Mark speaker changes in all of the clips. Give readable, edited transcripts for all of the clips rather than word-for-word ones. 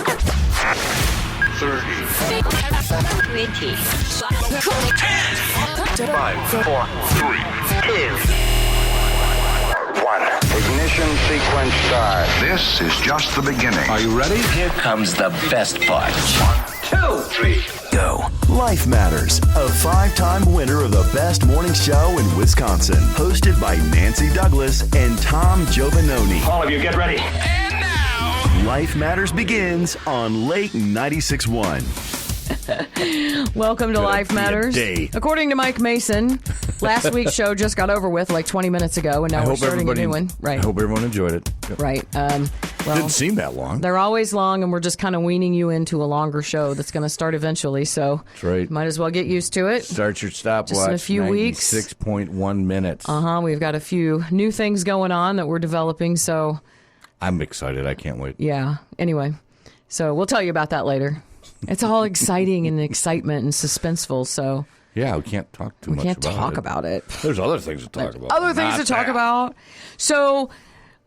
Speaker 1: 30.
Speaker 2: 20.
Speaker 1: 10. 5, 4, 3, 2, 1.
Speaker 3: Ignition sequence start.
Speaker 1: This is just the beginning.
Speaker 4: Are you ready?
Speaker 5: Here comes the best part.
Speaker 1: 1, 2, 3,
Speaker 5: Go.
Speaker 6: Life Matters, a 5-time winner of the best morning show in Wisconsin. Hosted by Nancy Douglas and Tom Giovanoni.
Speaker 7: All of you, get ready.
Speaker 6: And now, Life Matters begins on Lake 96.1.
Speaker 8: Welcome to Life Matters.
Speaker 6: Day.
Speaker 8: According to Mike Mason, last week's show just got over with like 20 minutes ago, and now we're starting a new one. Right.
Speaker 4: I hope everyone enjoyed it. Yep.
Speaker 8: Right. Well,
Speaker 4: didn't seem that long.
Speaker 8: They're always long, and we're just kind of weaning you into a longer show that's going to start eventually. So
Speaker 4: that's right.
Speaker 8: Might as well get used to it.
Speaker 4: Start your stopwatch.
Speaker 8: Just in a few weeks.
Speaker 4: 6.1 minutes.
Speaker 8: We've got a few new things going on that we're developing. So
Speaker 4: I'm excited. I can't wait.
Speaker 8: Yeah. Anyway, so we'll tell you about that later. It's all exciting and excitement and suspenseful. So
Speaker 4: yeah, we can't talk too much about it.
Speaker 8: We can't talk about it.
Speaker 4: There's other things to talk about.
Speaker 8: Other things to talk about. So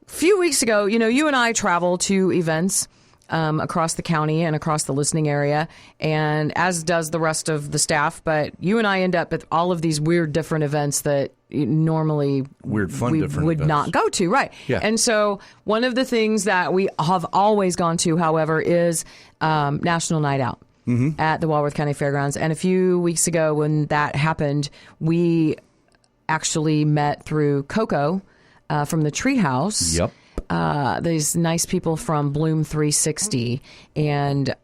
Speaker 8: a few weeks ago, you and I travel to events across the county and across the listening area, and as does the rest of the staff. But you and I end up at all of these weird, different events that normally
Speaker 4: different
Speaker 8: would
Speaker 4: events.
Speaker 8: not go to. Right.
Speaker 4: Yeah.
Speaker 8: And so one of the things that we have always gone to, however, is National Night Out. Mm-hmm. At the Walworth County Fairgrounds. And a few weeks ago when that happened, we actually met through Coco from the Treehouse.
Speaker 4: Yep.
Speaker 8: These nice people from Bloom 360. And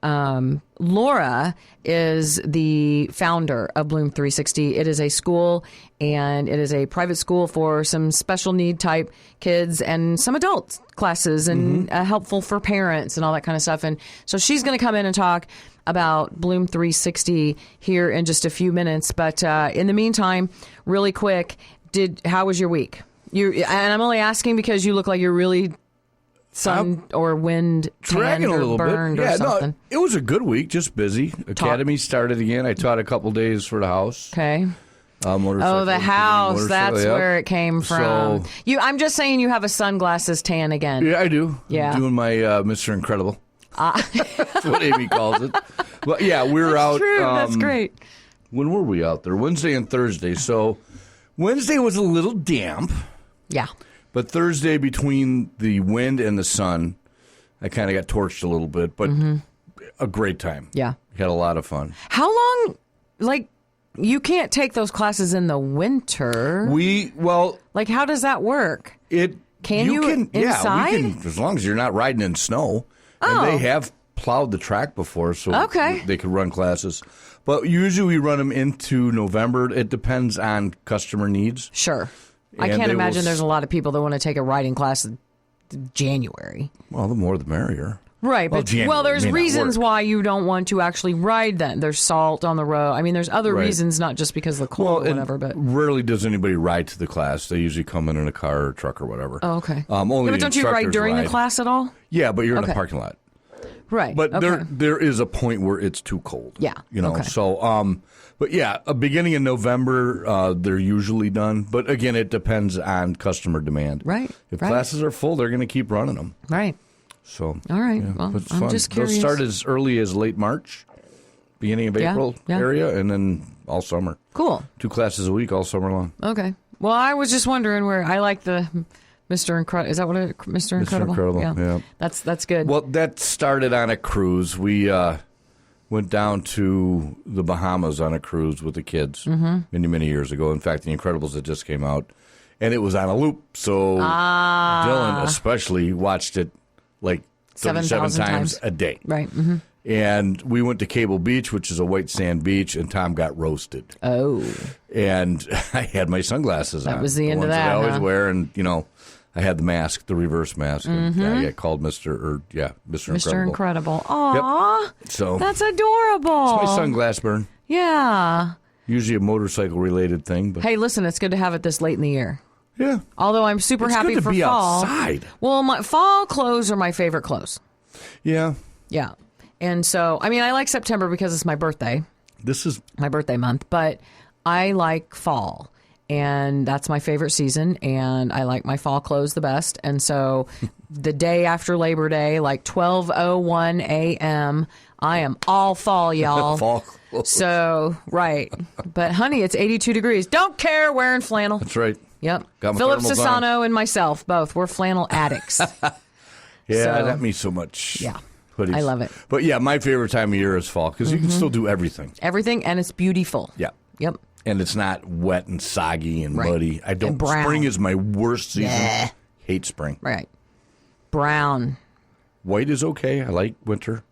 Speaker 8: Laura is the founder of Bloom 360. It is a school, and it is a private school for some special need type kids and some adult classes, and helpful for parents and all that kind of stuff. And so she's going to come in and talk about Bloom 360 here in just a few minutes. But in the meantime, really quick, how was your week? And I'm only asking because you look like you're really sun or wind tanned or burned or something.
Speaker 4: No, it was a good week, just busy. Academy started again. I taught a couple days for the house.
Speaker 8: Okay.
Speaker 4: The
Speaker 8: house. That's where it came from.
Speaker 4: So,
Speaker 8: I'm just saying you have a sunglasses tan again.
Speaker 4: Yeah, I do.
Speaker 8: Yeah.
Speaker 4: I'm doing my Mr. Incredible. That's what Amy calls it. But yeah, we were out.
Speaker 8: True. That's great.
Speaker 4: When were we out there? Wednesday and Thursday. So Wednesday was a little damp.
Speaker 8: Yeah.
Speaker 4: But Thursday, between the wind and the sun, I kind of got torched a little bit, but a great time.
Speaker 8: Yeah.
Speaker 4: Had a lot of fun.
Speaker 8: How long, you can't take those classes in the winter.
Speaker 4: How
Speaker 8: does that work? Can you inside?
Speaker 4: Yeah, we can, as long as you're not riding in snow.
Speaker 8: Oh.
Speaker 4: And they have plowed the track before, so they could run classes. But usually we run them into November. It depends on customer needs.
Speaker 8: Sure. I can't imagine there's a lot of people that want to take a riding class in January.
Speaker 4: Well, the more the merrier.
Speaker 8: Right, but there's reasons why you don't want to actually ride then. There's salt on the road. I mean, there's other reasons, not just because of the cold or whatever. But
Speaker 4: rarely does anybody ride to the class. They usually come in a car or truck or whatever.
Speaker 8: Oh, okay.
Speaker 4: But
Speaker 8: don't you ride during the class at all?
Speaker 4: Yeah, but you're in a parking lot.
Speaker 8: Right.
Speaker 4: But there is a point where it's too cold.
Speaker 8: Yeah.
Speaker 4: Okay. So, but yeah, a beginning in November, they're usually done. But again, it depends on customer demand.
Speaker 8: Right.
Speaker 4: If classes are full, they're going to keep running them.
Speaker 8: Right.
Speaker 4: So.
Speaker 8: All right.
Speaker 4: Yeah,
Speaker 8: well,
Speaker 4: it's
Speaker 8: I'm
Speaker 4: fun.
Speaker 8: just curious.
Speaker 4: They'll start as early as late March, beginning of April area, and then all summer.
Speaker 8: Cool.
Speaker 4: 2 classes a week all summer long.
Speaker 8: Okay. Well, I was just wondering where I like the Mr. Incredible. Is that what it? Mr. Incredible?
Speaker 4: Mr. Incredible. Yeah.
Speaker 8: That's good.
Speaker 4: Well, that started on a cruise. We went down to the Bahamas on a cruise with the kids many, many years ago. In fact, The Incredibles that just came out, and it was on a loop. So Dylan especially watched it like 37 times a day.
Speaker 8: Right. Mm-hmm.
Speaker 4: And we went to Cable Beach, which is a white sand beach, and Tom got roasted.
Speaker 8: Oh.
Speaker 4: And I had my sunglasses on.
Speaker 8: That was the end of that,
Speaker 4: I always wear, and, I had the mask, the reverse mask. And I got called Mr. Incredible.
Speaker 8: Mr. Incredible. Aw.
Speaker 4: Yep. So
Speaker 8: that's adorable.
Speaker 4: It's my sunglass burn.
Speaker 8: Yeah.
Speaker 4: Usually a motorcycle-related thing. But
Speaker 8: hey, listen, it's good to have it this late in the year.
Speaker 4: Yeah.
Speaker 8: Although I'm super happy
Speaker 4: good to
Speaker 8: for
Speaker 4: be
Speaker 8: fall.
Speaker 4: Outside.
Speaker 8: Well, my fall clothes are my favorite clothes.
Speaker 4: Yeah.
Speaker 8: Yeah. And so, I like September because it's my birthday.
Speaker 4: This is
Speaker 8: my birthday month, but I like fall. and that's my favorite season, and I like my fall clothes the best. And so the day after Labor Day, like 12:01 a.m., I am all fall, y'all.
Speaker 4: Fall clothes.
Speaker 8: So, right. But, honey, it's 82 degrees. Don't care, wearing flannel.
Speaker 4: That's right.
Speaker 8: Yep.
Speaker 4: Got my
Speaker 8: Philip
Speaker 4: thermals
Speaker 8: Sassano and myself, both. We're flannel addicts.
Speaker 4: Yeah,
Speaker 8: So-
Speaker 4: that means so much.
Speaker 8: Yeah.
Speaker 4: Hoodies.
Speaker 8: I love it.
Speaker 4: But yeah, my favorite time of year is fall because you can still do everything.
Speaker 8: Everything, and it's beautiful.
Speaker 4: Yeah.
Speaker 8: Yep.
Speaker 4: And it's not wet and soggy and
Speaker 8: Right.
Speaker 4: muddy. I don't.
Speaker 8: And brown.
Speaker 4: Spring is my worst season.
Speaker 8: Yeah.
Speaker 4: Hate spring.
Speaker 8: Right. Brown.
Speaker 4: White is okay. I like winter.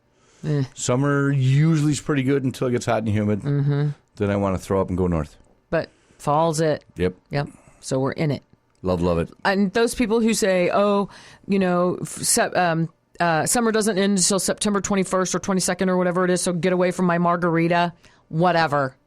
Speaker 4: Summer usually is pretty good until it gets hot and humid. Mm-hmm. Then I want to throw up and go north.
Speaker 8: But fall's it.
Speaker 4: Yep.
Speaker 8: Yep. So we're in it.
Speaker 4: Love it.
Speaker 8: And those people who say, oh, you know, summer doesn't end until September 21st or 22nd or whatever it is, so get away from my margarita. Whatever.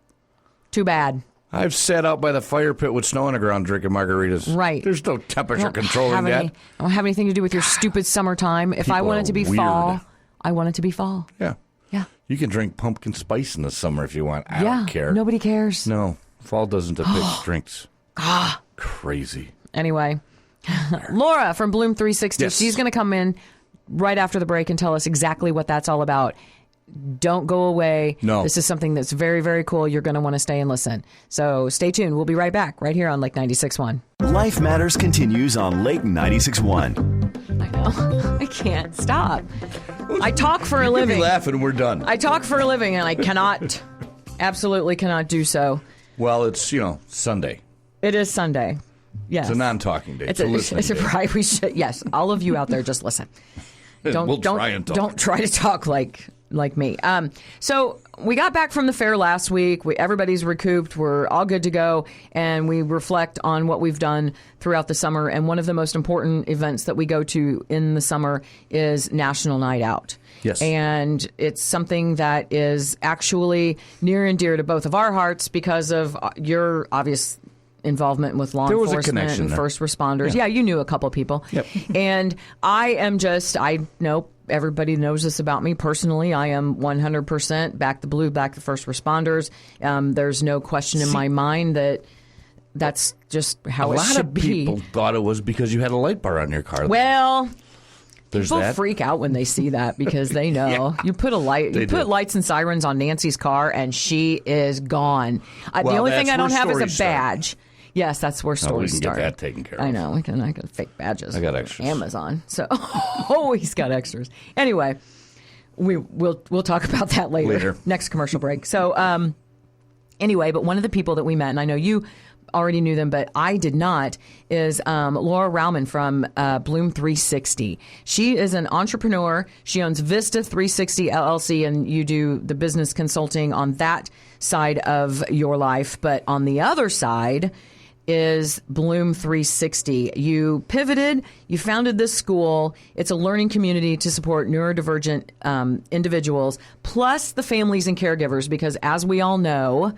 Speaker 8: Too bad.
Speaker 4: I've sat out by the fire pit with snow on the ground drinking margaritas.
Speaker 8: Right.
Speaker 4: There's no temperature
Speaker 8: Don't
Speaker 4: controlling
Speaker 8: have
Speaker 4: that.
Speaker 8: I don't have anything to do with your stupid summertime. If I
Speaker 4: People
Speaker 8: want
Speaker 4: are
Speaker 8: it to be
Speaker 4: weird.
Speaker 8: fall, I want it to be fall.
Speaker 4: Yeah.
Speaker 8: Yeah.
Speaker 4: You can drink pumpkin spice in the summer if you want. I
Speaker 8: Yeah.
Speaker 4: don't care.
Speaker 8: Nobody cares.
Speaker 4: No. Fall doesn't depict drinks. Crazy.
Speaker 8: Anyway, Laura from Bloom 360,
Speaker 4: Yes.
Speaker 8: she's going to come in right after the break and tell us exactly what that's all about. Don't go away.
Speaker 4: No.
Speaker 8: This is something that's very, very cool. You're going to want to stay and listen. So stay tuned. We'll be right back right here on Lake 96.1.
Speaker 6: Life Matters continues on Lake 96.1.
Speaker 8: I know. I can't stop. I talk for a
Speaker 4: You can be
Speaker 8: living.
Speaker 4: laughing. We're done.
Speaker 8: I talk for a living, and I cannot, absolutely cannot do so.
Speaker 4: Well, it's, Sunday.
Speaker 8: It is Sunday. Yes.
Speaker 4: It's a non-talking day.
Speaker 8: It's
Speaker 4: a listening
Speaker 8: it's a
Speaker 4: day.
Speaker 8: pride. We should, yes, all of you out there, just listen.
Speaker 4: We'll try and talk.
Speaker 8: Don't try to talk like me. So we got back from the fair last week. Everybody's recouped. We're all good to go, and we reflect on what we've done throughout the summer. And one of the most important events that we go to in the summer is National Night Out.
Speaker 4: Yes.
Speaker 8: And it's something that is actually near and dear to both of our hearts because of your obvious involvement with law
Speaker 4: There was a
Speaker 8: enforcement
Speaker 4: connection
Speaker 8: and
Speaker 4: there.
Speaker 8: first responders. Yeah, you knew a couple people.
Speaker 4: Yep.
Speaker 8: And I know everybody knows this about me personally. I am 100% back the blue, back the first responders. There's no question in my mind that that's just how
Speaker 4: A
Speaker 8: it
Speaker 4: lot
Speaker 8: should
Speaker 4: of
Speaker 8: be.
Speaker 4: people thought it was because you had a light bar on your car.
Speaker 8: Well,
Speaker 4: There's
Speaker 8: people
Speaker 4: that.
Speaker 8: freak out when they see that because they know you put
Speaker 4: They do.
Speaker 8: lights and sirens on Nancy's car and she is gone. The
Speaker 4: Well,
Speaker 8: only thing
Speaker 4: that's
Speaker 8: I don't
Speaker 4: where
Speaker 8: have is
Speaker 4: stories
Speaker 8: a
Speaker 4: start.
Speaker 8: badge. Yes, that's where
Speaker 4: we
Speaker 8: stories
Speaker 4: can
Speaker 8: start.
Speaker 4: get that taken care of.
Speaker 8: I know. I got fake badges.
Speaker 4: I got extras.
Speaker 8: Amazon. So always got extras. Anyway, we'll talk about that later. Next commercial break. So anyway, but one of the people that we met, and I know you already knew them, but I did not, is Laura Rauman from Bloom 360. She is an entrepreneur. She owns Vista 360 LLC, and you do the business consulting on that side of your life. But on the other side is Bloom 360. You pivoted, you founded this school. It's a learning community to support neurodivergent individuals, plus the families and caregivers, because as we all know,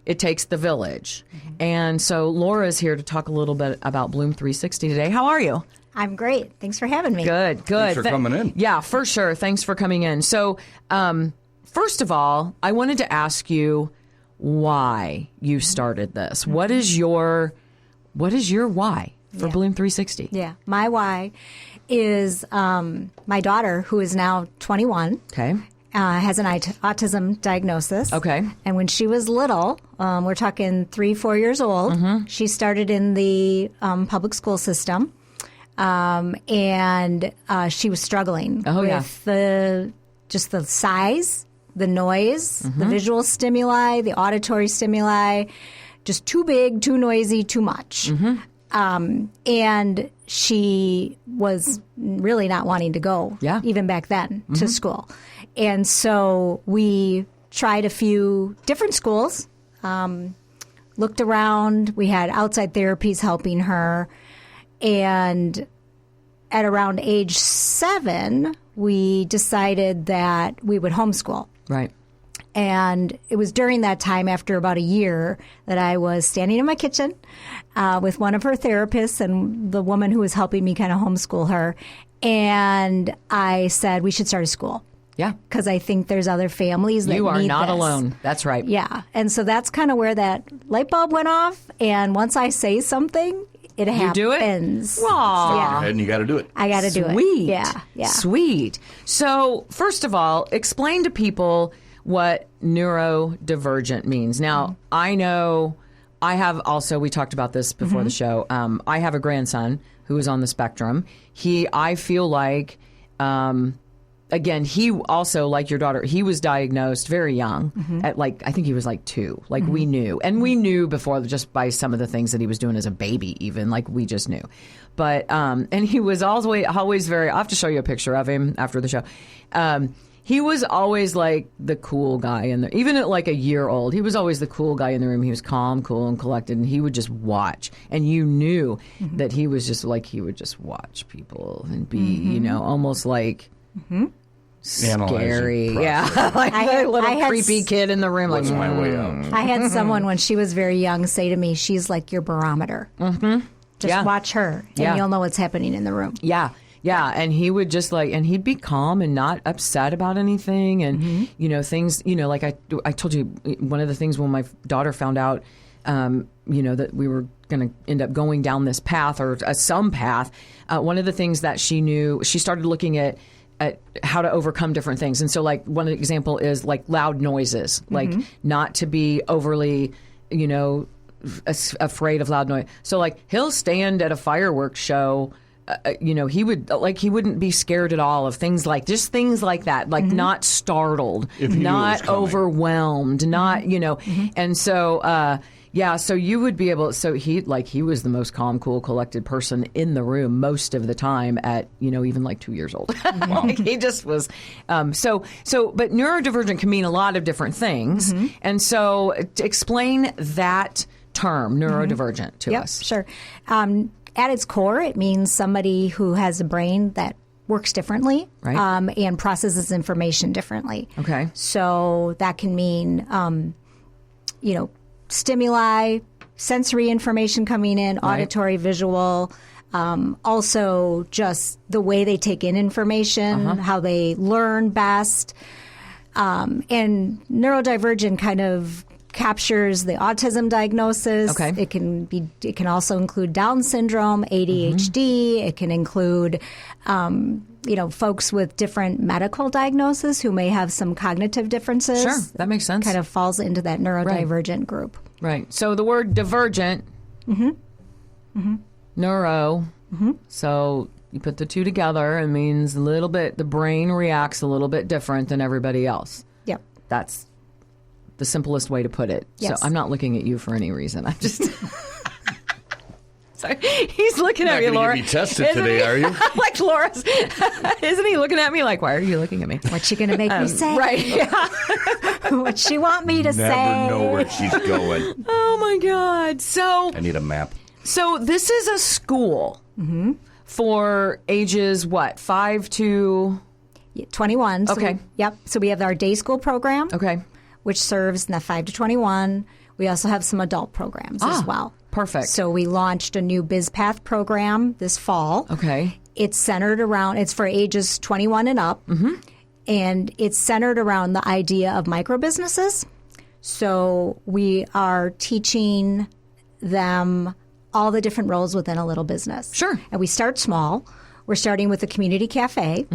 Speaker 8: it takes the village. And so Laura is here to talk a little bit about Bloom 360 today. How are you?
Speaker 7: I'm great. Thanks for having me.
Speaker 8: Good.
Speaker 4: Thanks for coming in.
Speaker 8: Yeah, for sure. Thanks for coming in. So, first of all, I wanted to ask you why you started this. What is your why for Bloom 360?
Speaker 7: Yeah. My why is my daughter, who is now 21,
Speaker 8: Okay.
Speaker 7: has an autism diagnosis.
Speaker 8: Okay.
Speaker 7: And when she was little, we're talking 3-4 years old, she started in the public school system. And she was struggling with the size, the noise, the visual stimuli, the auditory stimuli, just too big, too noisy, too much. And she was really not wanting to go, even back then, to school. And so we tried a few different schools, looked around. We had outside therapies helping her. And at around age 7, we decided that we would homeschool.
Speaker 8: Right.
Speaker 7: And it was during that time, after about a year, that I was standing in my kitchen with one of her therapists and the woman who was helping me kind of homeschool her. And I said, we should start a school.
Speaker 8: Yeah.
Speaker 7: Because I think there's other families that
Speaker 8: You are
Speaker 7: need
Speaker 8: not
Speaker 7: this.
Speaker 8: alone. That's right.
Speaker 7: Yeah. And so that's kind of where that light bulb went off. And once I say something, it happens.
Speaker 8: You do it? Aw.
Speaker 4: Your head and you got to do it.
Speaker 7: I got to do it.
Speaker 8: Sweet.
Speaker 7: Yeah.
Speaker 8: Sweet. So, first of all, explain to people what neurodivergent means. Now, I know I have also, we talked about this before the show. I have a grandson who is on the spectrum. I feel like, again, he also, like your daughter, he was diagnosed very young at I think he was 2. We knew. And we knew before just by some of the things that he was doing as a baby, even. We just knew. But, and he was always very, I'll have to show you a picture of him after the show. He was always the cool guy even at a year old, he was always the cool guy in the room. He was calm, cool, and collected, and he would just watch. And you knew that he was just he would just watch people and be, almost scary.
Speaker 4: Analyzing
Speaker 8: Yeah.
Speaker 7: I
Speaker 8: a little
Speaker 7: had
Speaker 8: creepy kid in the room.
Speaker 4: What's my way out?
Speaker 7: I had someone when she was very young say to me, she's like your barometer. Just
Speaker 8: Yeah.
Speaker 7: watch her, and
Speaker 8: Yeah.
Speaker 7: you'll know what's happening in the room.
Speaker 8: Yeah. Yeah, and he would just and he'd be calm and not upset about anything, and things. I told you, one of the things when my daughter found out, that we were going to end up going down this path or some path. One of the things that she knew, she started looking at how to overcome different things, and so one example is loud noises, not to be overly, afraid of loud noise. So he'll stand at a fireworks show. He would he wouldn't be scared at all of things just things like that, not startled,
Speaker 4: If he knew it was
Speaker 8: not
Speaker 4: coming.
Speaker 8: overwhelmed, not and so so you would be able. So he was the most calm, cool, collected person in the room most of the time at even 2 years old. He just was. But neurodivergent can mean a lot of different things, and so to explain that term neurodivergent to us.
Speaker 7: Sure. At its core, it means somebody who has a brain that works differently,
Speaker 8: Right.
Speaker 7: And processes information differently.
Speaker 8: Okay.
Speaker 7: So that can mean, stimuli, sensory information coming in, auditory, visual, also just the way they take in information, how they learn best. And neurodivergent kind of captures the autism diagnosis.
Speaker 8: Okay.
Speaker 7: It can also include Down syndrome, ADHD. It can include, folks with different medical diagnoses who may have some cognitive differences.
Speaker 8: Sure, that makes sense.
Speaker 7: Kind of falls into that neurodivergent group.
Speaker 8: Right. So the word divergent, neuro. So you put the two together, it means a little bit. The brain reacts a little bit different than everybody else.
Speaker 7: Yep.
Speaker 8: That's the simplest way to put it.
Speaker 7: Yes.
Speaker 8: So I'm not looking at you for any reason. I'm just. Sorry, he's looking at me,
Speaker 4: You're not
Speaker 8: Laura.
Speaker 4: going to be tested
Speaker 8: Isn't
Speaker 4: today,
Speaker 8: he?
Speaker 4: are you?
Speaker 8: Like Laura's. Isn't he looking at me like, why are you looking at me?
Speaker 7: What's she going to make me say?
Speaker 8: Right. Yeah.
Speaker 7: What's she want me to say?
Speaker 4: Never know where she's going.
Speaker 8: Oh my God. So
Speaker 4: I need a map.
Speaker 8: this is a school for ages 5 to
Speaker 7: 21. So
Speaker 8: Okay.
Speaker 7: So we have our day school program,
Speaker 8: okay.
Speaker 7: which serves in the 5 to 21. We also have some adult programs as well.
Speaker 8: Perfect.
Speaker 7: So we launched a new BizPath program this fall.
Speaker 8: Okay.
Speaker 7: It's centered around, it's for ages 21 and up. And it's centered around the idea of micro businesses. So we are teaching them all the different roles within a little business.
Speaker 8: Sure.
Speaker 7: And we start small. We're starting with a community cafe.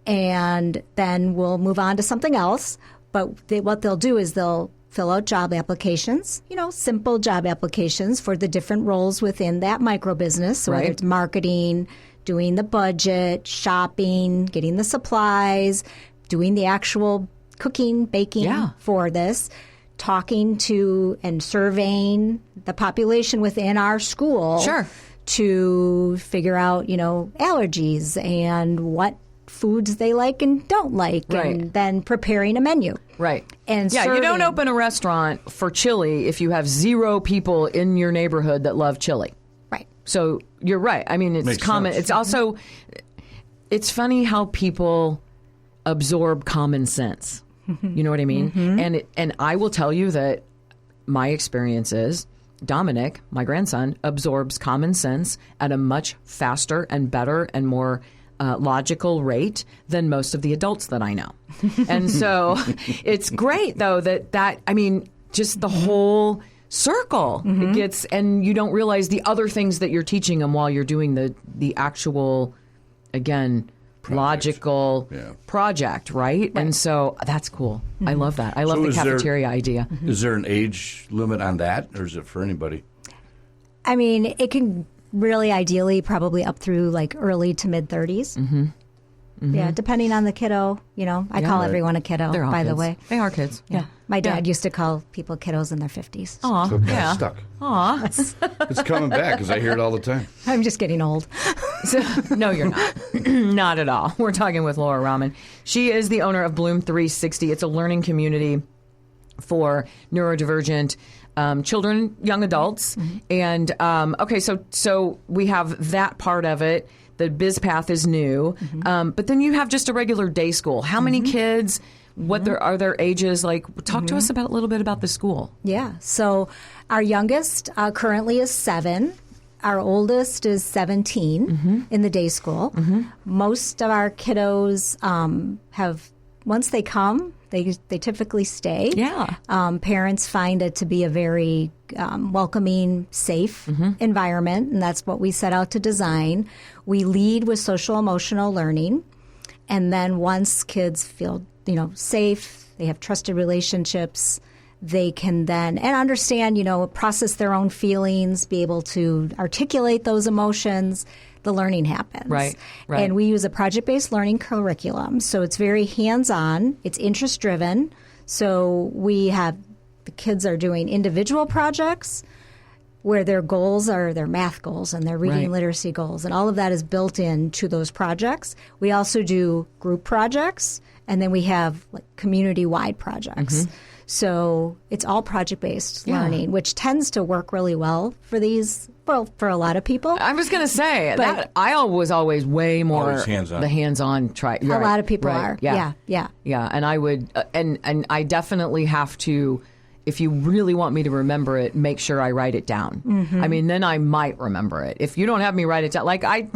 Speaker 7: And then we'll move on to something else. But what they'll do is they'll fill out job applications, simple job applications for the different roles within that micro business. So whether
Speaker 8: Right.
Speaker 7: it's marketing, doing the budget, shopping, getting the supplies, doing the actual cooking, baking
Speaker 8: Yeah.
Speaker 7: for this, talking to and surveying the population within our school
Speaker 8: Sure.
Speaker 7: to figure out, allergies and what foods they like and don't like,
Speaker 8: Right.
Speaker 7: and then preparing a menu.
Speaker 8: Right.
Speaker 7: And
Speaker 8: yeah, you don't
Speaker 7: serving.
Speaker 8: open a restaurant for chili if you have 0 people in your neighborhood that love chili.
Speaker 7: Right.
Speaker 8: So you're right. I mean, it's
Speaker 4: Makes
Speaker 8: common.
Speaker 4: sense.
Speaker 8: It's also, it's funny how people absorb common sense. You know what I mean? And I will tell you that my experience is Dominic, my grandson, absorbs common sense at a much faster and better and more logical rate than most of the adults that I know. And so it's great, though, that I mean, just the whole circle it gets, and you don't realize the other things that you're teaching them while you're doing the actual, again, logical project, right? And so that's cool. I love that. I love
Speaker 4: So
Speaker 8: the
Speaker 4: is there-
Speaker 8: cafeteria idea.
Speaker 4: Is there an age limit on that, or is it for anybody?
Speaker 7: I mean, it can really ideally probably up through like early to mid 30s. Yeah, depending on the kiddo. You know, I call everyone a kiddo,
Speaker 8: They're all
Speaker 7: by the
Speaker 8: kids.
Speaker 7: way.
Speaker 8: They are kids. Yeah.
Speaker 7: My dad used to call people kiddos in their 50s.
Speaker 8: Aw,
Speaker 4: So it's
Speaker 8: yeah.
Speaker 4: stuck.
Speaker 8: Aw.
Speaker 4: It's coming back because I hear it all the time.
Speaker 7: I'm just getting old.
Speaker 8: So, no, you're not. Not at all. We're talking with Laura Rauman. She is the owner of Bloom 360. It's a learning community for neurodivergent children, young adults. And, okay, so we have that part of it. The Biz Path is new. But then you have just a regular day school. How many kids? What are their ages? Like, talk to us about a little bit about the school.
Speaker 7: Yeah. So our youngest currently is 7. Our oldest is 17 in the day school. Most of our kiddos have, once they come, they typically stay.
Speaker 8: Yeah.
Speaker 7: Parents find it to be a very welcoming, safe environment, and that's what we set out to design. We lead with social emotional learning, and then once kids feel safe, they have trusted relationships, they can then and understand, process their own feelings, be able to articulate those emotions. The learning happens.
Speaker 8: Right.
Speaker 7: And we use a project-based learning curriculum. So it's very hands-on. It's interest-driven. So the kids are doing individual projects where their goals are their math goals and their reading literacy goals. And all of that is built into those projects. We also do group projects, and then we have community-wide projects. So it's all project-based learning, which tends to work really well for for a lot of people.
Speaker 8: I was going to say that I was always way more
Speaker 4: Always hands-on.
Speaker 8: the hands-on try.
Speaker 7: A lot of people are.
Speaker 8: Yeah. And I would, and I definitely have to, if you really want me to remember it, make sure I write it down. I mean, then I might remember it. If you don't have me write it down,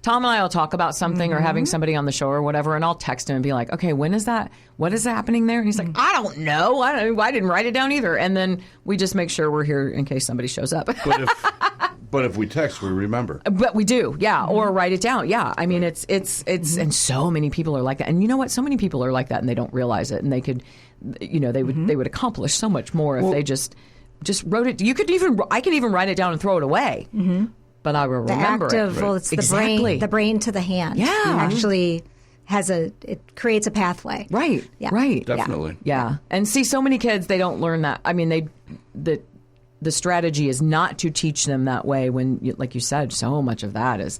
Speaker 8: Tom and I will talk about something or having somebody on the show or whatever, and I'll text him and be like, okay, when is that? What is happening there? And he's like, I don't know. I didn't write it down either. And then we just make sure we're here in case somebody shows up.
Speaker 4: But if we text, we remember.
Speaker 8: But we do, yeah, or write it down. Yeah, I mean, it's and so many people are like that. And you know what? So many people are like that and they don't realize it. And they could, they would accomplish so much more if they just wrote it. I could even write it down and throw it away. But I will remember
Speaker 7: the act of,
Speaker 8: it.
Speaker 7: well, it's
Speaker 8: Exactly.
Speaker 7: the brain to the hand.
Speaker 8: Yeah.
Speaker 7: Actually it creates a pathway.
Speaker 8: Right.
Speaker 7: Yeah.
Speaker 8: Right.
Speaker 4: Definitely.
Speaker 8: Yeah. And see, so many kids, they don't learn that. I mean, the strategy is not to teach them that way when, like you said, so much of that is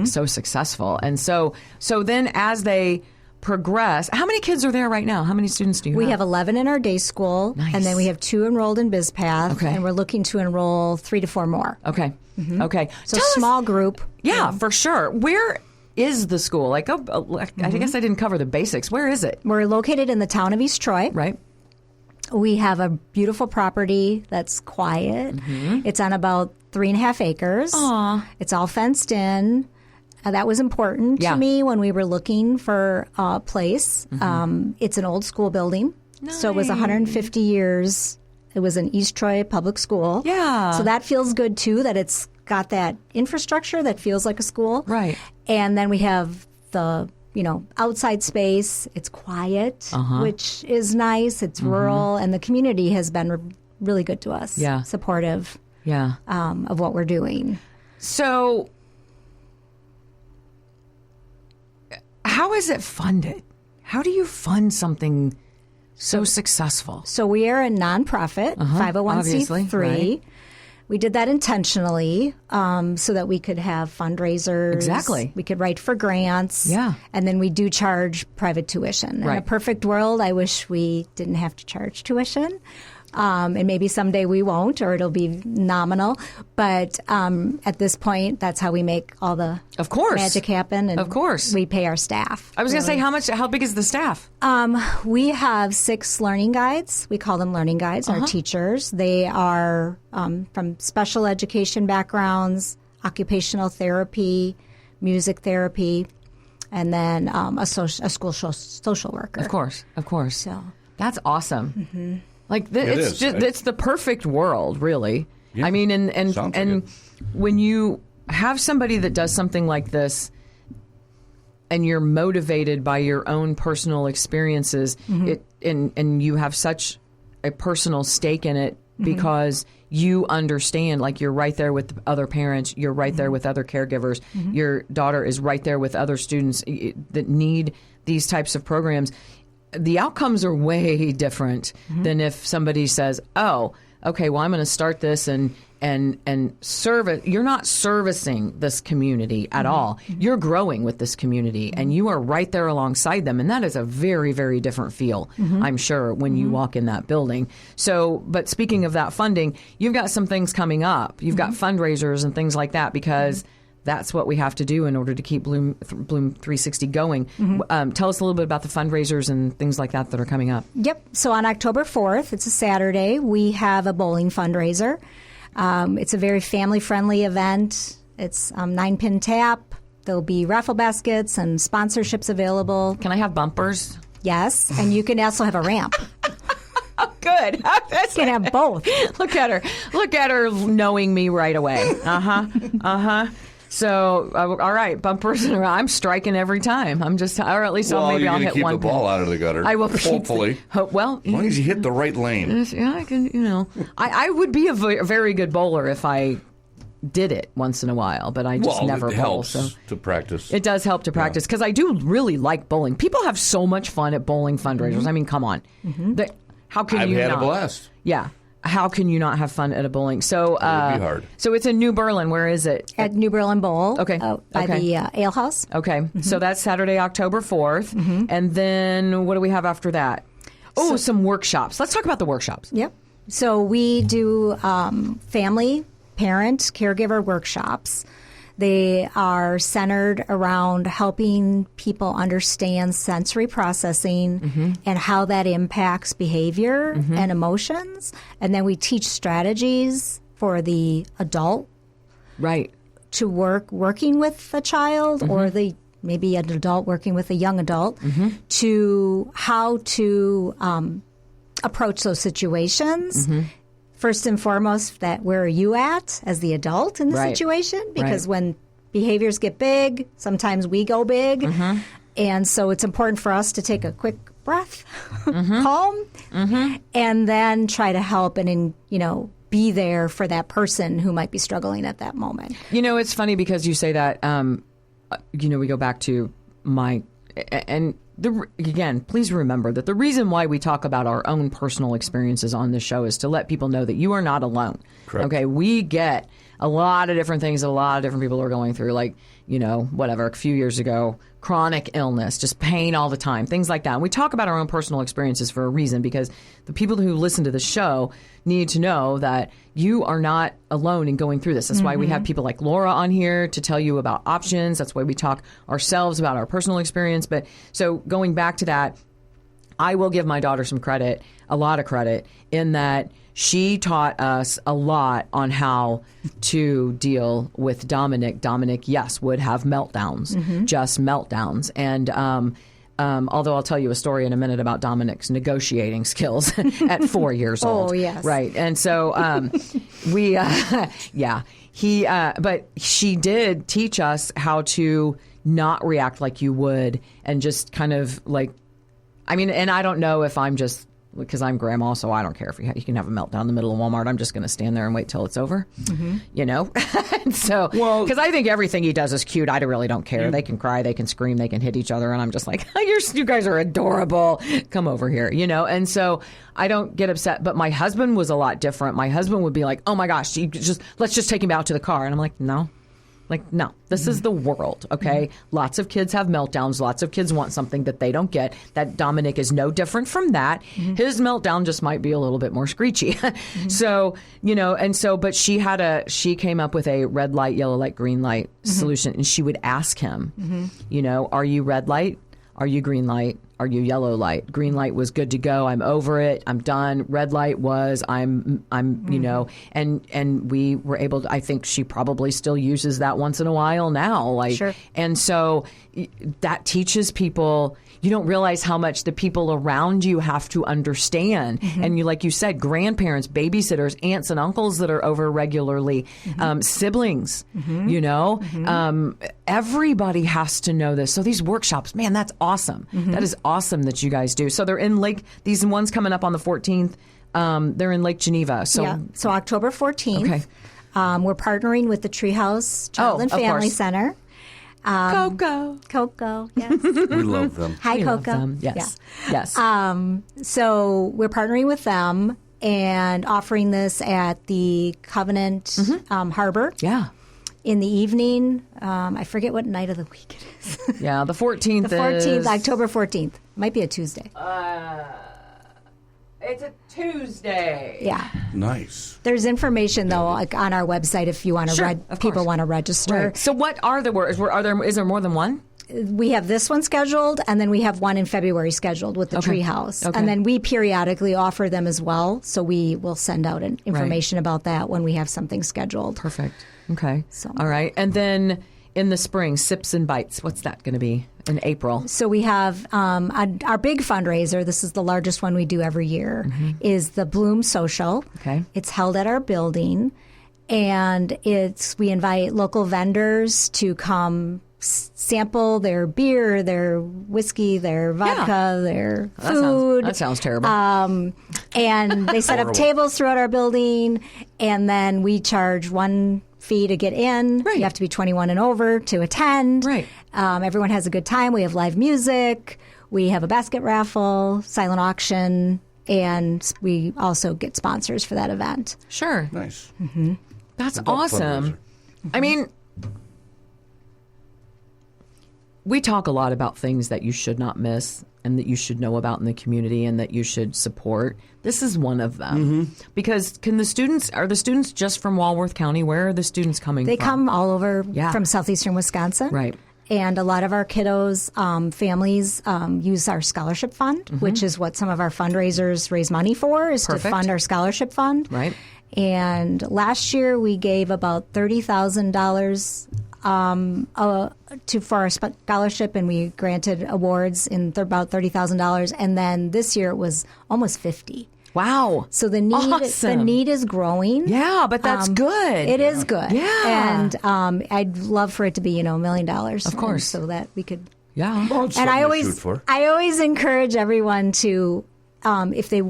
Speaker 8: so successful. And so then as they progress, how many kids are there right now? How many students do you have?
Speaker 7: We have 11 in our day school,
Speaker 8: Nice.
Speaker 7: and then we have 2 enrolled in BizPath,
Speaker 8: Okay.
Speaker 7: and we're looking to enroll 3 to 4 more.
Speaker 8: Okay. Okay.
Speaker 7: So
Speaker 8: Tell us-
Speaker 7: small group.
Speaker 8: Yeah, for sure. Where is the school? I guess I didn't cover the basics. Where is it?
Speaker 7: We're located in the town of East Troy.
Speaker 8: Right.
Speaker 7: We have a beautiful property that's quiet. It's on about 3.5 acres.
Speaker 8: Aw.
Speaker 7: It's all fenced in. That was important
Speaker 8: Yeah.
Speaker 7: to me when we were looking for a place. It's an old school building. So it was 150 years. It was an East Troy public school.
Speaker 8: Yeah.
Speaker 7: So that feels good, too, that it's got that infrastructure that feels like a school.
Speaker 8: Right.
Speaker 7: And then we have the, outside space. It's quiet, which is nice. It's rural. And the community has been really good to us.
Speaker 8: Yeah.
Speaker 7: Supportive
Speaker 8: Yeah.
Speaker 7: of what we're doing.
Speaker 8: So how is it funded? How do you fund something so successful?
Speaker 7: So we are a nonprofit, 501c3.
Speaker 8: obviously, right.
Speaker 7: We did that intentionally so that we could have fundraisers.
Speaker 8: Exactly.
Speaker 7: We could write for grants.
Speaker 8: Yeah.
Speaker 7: And then we do charge private tuition. In a
Speaker 8: Right.
Speaker 7: perfect world, I wish we didn't have to charge tuition. And maybe someday we won't, or it'll be nominal. But at this point, that's how we make all the
Speaker 8: Of course.
Speaker 7: magic happen. And
Speaker 8: Of course.
Speaker 7: we pay our staff.
Speaker 8: I was going to say, how big is the staff?
Speaker 7: We have 6 learning guides. We call them learning guides, our teachers. They are from special education backgrounds, occupational therapy, music therapy. and then a school social worker.
Speaker 8: Of course.
Speaker 7: So
Speaker 8: That's awesome. Like it's the perfect world, really.
Speaker 4: Yeah.
Speaker 8: I mean, and
Speaker 4: Sounds like it.
Speaker 8: when you have somebody that does something like this, and you're motivated by your own personal experiences, and you have such a personal stake in it because you understand, like you're right there with other parents, you're right there with other caregivers, your daughter is right there with other students that need these types of programs. The outcomes are way different than if somebody says, oh, okay, well, I'm going to start this and serve it. You're not servicing this community at all. You're growing with this community, and you are right there alongside them. And that is a very, very different feel, I'm sure, when you walk in that building. So, but speaking of that funding, you've got some things coming up. You've got fundraisers and things like that, because that's what we have to do in order to keep Bloom 360 going. Tell us a little bit about the fundraisers and things like that are coming up.
Speaker 7: Yep. So on October 4th, it's a Saturday, we have a bowling fundraiser. It's a very family-friendly event. It's 9-pin tap. There'll be raffle baskets and sponsorships available.
Speaker 8: Can I have bumpers?
Speaker 7: Yes, and you can also have a ramp.
Speaker 8: Good.
Speaker 7: You can have both.
Speaker 8: Look at her. Look at her knowing me right away. So, all right, bumpers and I'm striking every time. I'm just, or at least maybe I'll hit
Speaker 4: keep
Speaker 8: one.
Speaker 4: the ball out of the gutter.
Speaker 8: I will.
Speaker 4: Hopefully.
Speaker 8: Well,
Speaker 4: as long as you hit the right lane.
Speaker 8: Yeah, I can. I would be a very good bowler if I did it once in a while, but I just never
Speaker 4: it
Speaker 8: bowl.
Speaker 4: helps
Speaker 8: So
Speaker 4: to practice.
Speaker 8: it does help to practice, because I do really like bowling. People have so much fun at bowling fundraisers. I mean, come on. How can
Speaker 4: I've
Speaker 8: you
Speaker 4: had
Speaker 8: not?
Speaker 4: a blast.
Speaker 8: Yeah. How can you not have fun at a bowling? So,
Speaker 4: It would be hard.
Speaker 8: So it's in New Berlin. Where is it?
Speaker 7: At New Berlin Bowl.
Speaker 8: Okay.
Speaker 7: By the Ale House.
Speaker 8: Okay. So that's Saturday, October 4th. And then what do we have after that? Oh, some workshops. Let's talk about the workshops.
Speaker 7: Yep. So we do family, parent, caregiver workshops. They are centered around helping people understand sensory processing and how that impacts behavior and emotions. And then we teach strategies for the adult to working with a child or maybe an adult working with a young adult to how to approach those situations. First and foremost, that where are you at as the adult in the situation? Because when behaviors get big, sometimes we go big. And so it's important for us to take a quick breath, calm, and then try to help and, be there for that person who might be struggling at that moment.
Speaker 8: It's funny because you say that, we go back to again, please remember that the reason why we talk about our own personal experiences on this show is to let people know that you are not alone.
Speaker 4: Correct.
Speaker 8: Okay, we get a lot of different things that a lot of different people are going through, like, a few years ago, chronic illness, just pain all the time, things like that. And we talk about our own personal experiences for a reason, because the people who listen to the show need to know that you are not alone in going through this. That's why we have people like Laura on here to tell you about options. That's why we talk ourselves about our personal experience. But so going back to that, I will give my daughter some credit, a lot of credit, in that she taught us a lot on how to deal with Dominic. Dominic, yes, would have meltdowns, just meltdowns. And although I'll tell you a story in a minute about Dominic's negotiating skills at 4 years old.
Speaker 7: Oh, yes.
Speaker 8: Right. And so but she did teach us how to not react like you would, and just kind of and I don't know if I'm just, because I'm grandma, so I don't care if you can have a meltdown in the middle of Walmart. I'm just going to stand there and wait till it's over, And so, because I think everything he does is cute. I really don't care. They can cry, they can scream, they can hit each other, and I'm just like, you guys are adorable. Come over here, And so I don't get upset. But my husband was a lot different. My husband would be like, "Oh my gosh, let's just take him out to the car," and I'm like, "No." No, this is the world, okay? Lots of kids have meltdowns. Lots of kids want something that they don't get. That Dominic is no different from that. His meltdown just might be a little bit more screechy. So, but she came up with a red light, yellow light, green light solution. And she would ask him, are you red light? Are you green light? are you yellow light? Green light was good to go. I'm over it. I'm done. Red light was I'm you know, and we were able to, I think she probably still uses that once in a while now. Like,
Speaker 7: Sure.
Speaker 8: And so that teaches people, you don't realize how much the people around you have to understand. And you, like you said, grandparents, babysitters, aunts and uncles that are over regularly, siblings, you know, everybody has to know this. So these workshops, man, that's awesome. That is awesome that you guys do. So they're in these ones coming up on the 14th. They're in Lake Geneva. So
Speaker 7: So October 14th.
Speaker 8: Okay.
Speaker 7: We're partnering with the Treehouse Child and
Speaker 8: of
Speaker 7: Family
Speaker 8: course.
Speaker 7: Center. Coco, yes.
Speaker 4: We love them.
Speaker 7: Hi,
Speaker 8: We love
Speaker 7: Coco.
Speaker 8: them. Yes. Yes.
Speaker 7: So we're partnering with them and offering this at the Covenant Harbor
Speaker 8: yeah.
Speaker 7: in the evening. I forget what night of the week it is.
Speaker 8: Yeah. The 14th
Speaker 7: The 14th,
Speaker 8: is...
Speaker 7: October 14th. Might be a Tuesday.
Speaker 8: It's a Tuesday.
Speaker 7: Yeah.
Speaker 4: Nice.
Speaker 7: There's information, though, like on our website if you want to
Speaker 8: Sure, of
Speaker 7: people
Speaker 8: course.
Speaker 7: want to register.
Speaker 8: Right. So what are the words? Is there more than one?
Speaker 7: We have this one scheduled, and then we have one in February scheduled with the Treehouse.
Speaker 8: Okay.
Speaker 7: And then we periodically offer them as well. So we will send out information about that when we have something scheduled.
Speaker 8: Perfect. Okay.
Speaker 7: So-
Speaker 8: All right. And then in the spring, Sips and Bites. What's that going to be in April?
Speaker 7: So we have our big fundraiser. This is the largest one we do every year. Is the Bloom Social.
Speaker 8: Okay.
Speaker 7: It's held at our building, and we invite local vendors to come sample their beer, their whiskey, their vodka, their food.
Speaker 8: That sounds terrible.
Speaker 7: And they set up tables throughout our building, and then we charge one fee to get in.
Speaker 8: Right.
Speaker 7: You have to be 21 and over to attend.
Speaker 8: Right.
Speaker 7: Everyone has a good time. We have live music. We have a basket raffle, silent auction, and we also get sponsors for that event.
Speaker 8: Sure.
Speaker 4: Nice.
Speaker 8: That's
Speaker 4: Adult
Speaker 8: awesome.
Speaker 4: fundraiser.
Speaker 8: I mean, we talk a lot about things that you should not miss and that you should know about in the community and that you should support. This is one of them. Because are the students just from Walworth County? Where are the students coming
Speaker 7: They
Speaker 8: from?
Speaker 7: come all over
Speaker 8: Yeah.
Speaker 7: from southeastern Wisconsin.
Speaker 8: Right.
Speaker 7: And a lot of our kiddos' families use our scholarship fund, which is what some of our fundraisers raise money for, is
Speaker 8: Perfect.
Speaker 7: to fund our scholarship fund.
Speaker 8: Right.
Speaker 7: And last year we gave about $30,000 for our scholarship, and we granted awards in about $30,000. And then this year it was almost 50.
Speaker 8: Wow.
Speaker 7: So the need is growing.
Speaker 8: Yeah, but that's good.
Speaker 7: It is good.
Speaker 8: Yeah.
Speaker 7: And I'd love for it to be, $1 million. Of
Speaker 8: course.
Speaker 7: so that we could.
Speaker 8: Yeah.
Speaker 4: Well, it's
Speaker 7: And
Speaker 4: something to shoot for.
Speaker 7: I always encourage everyone to, if they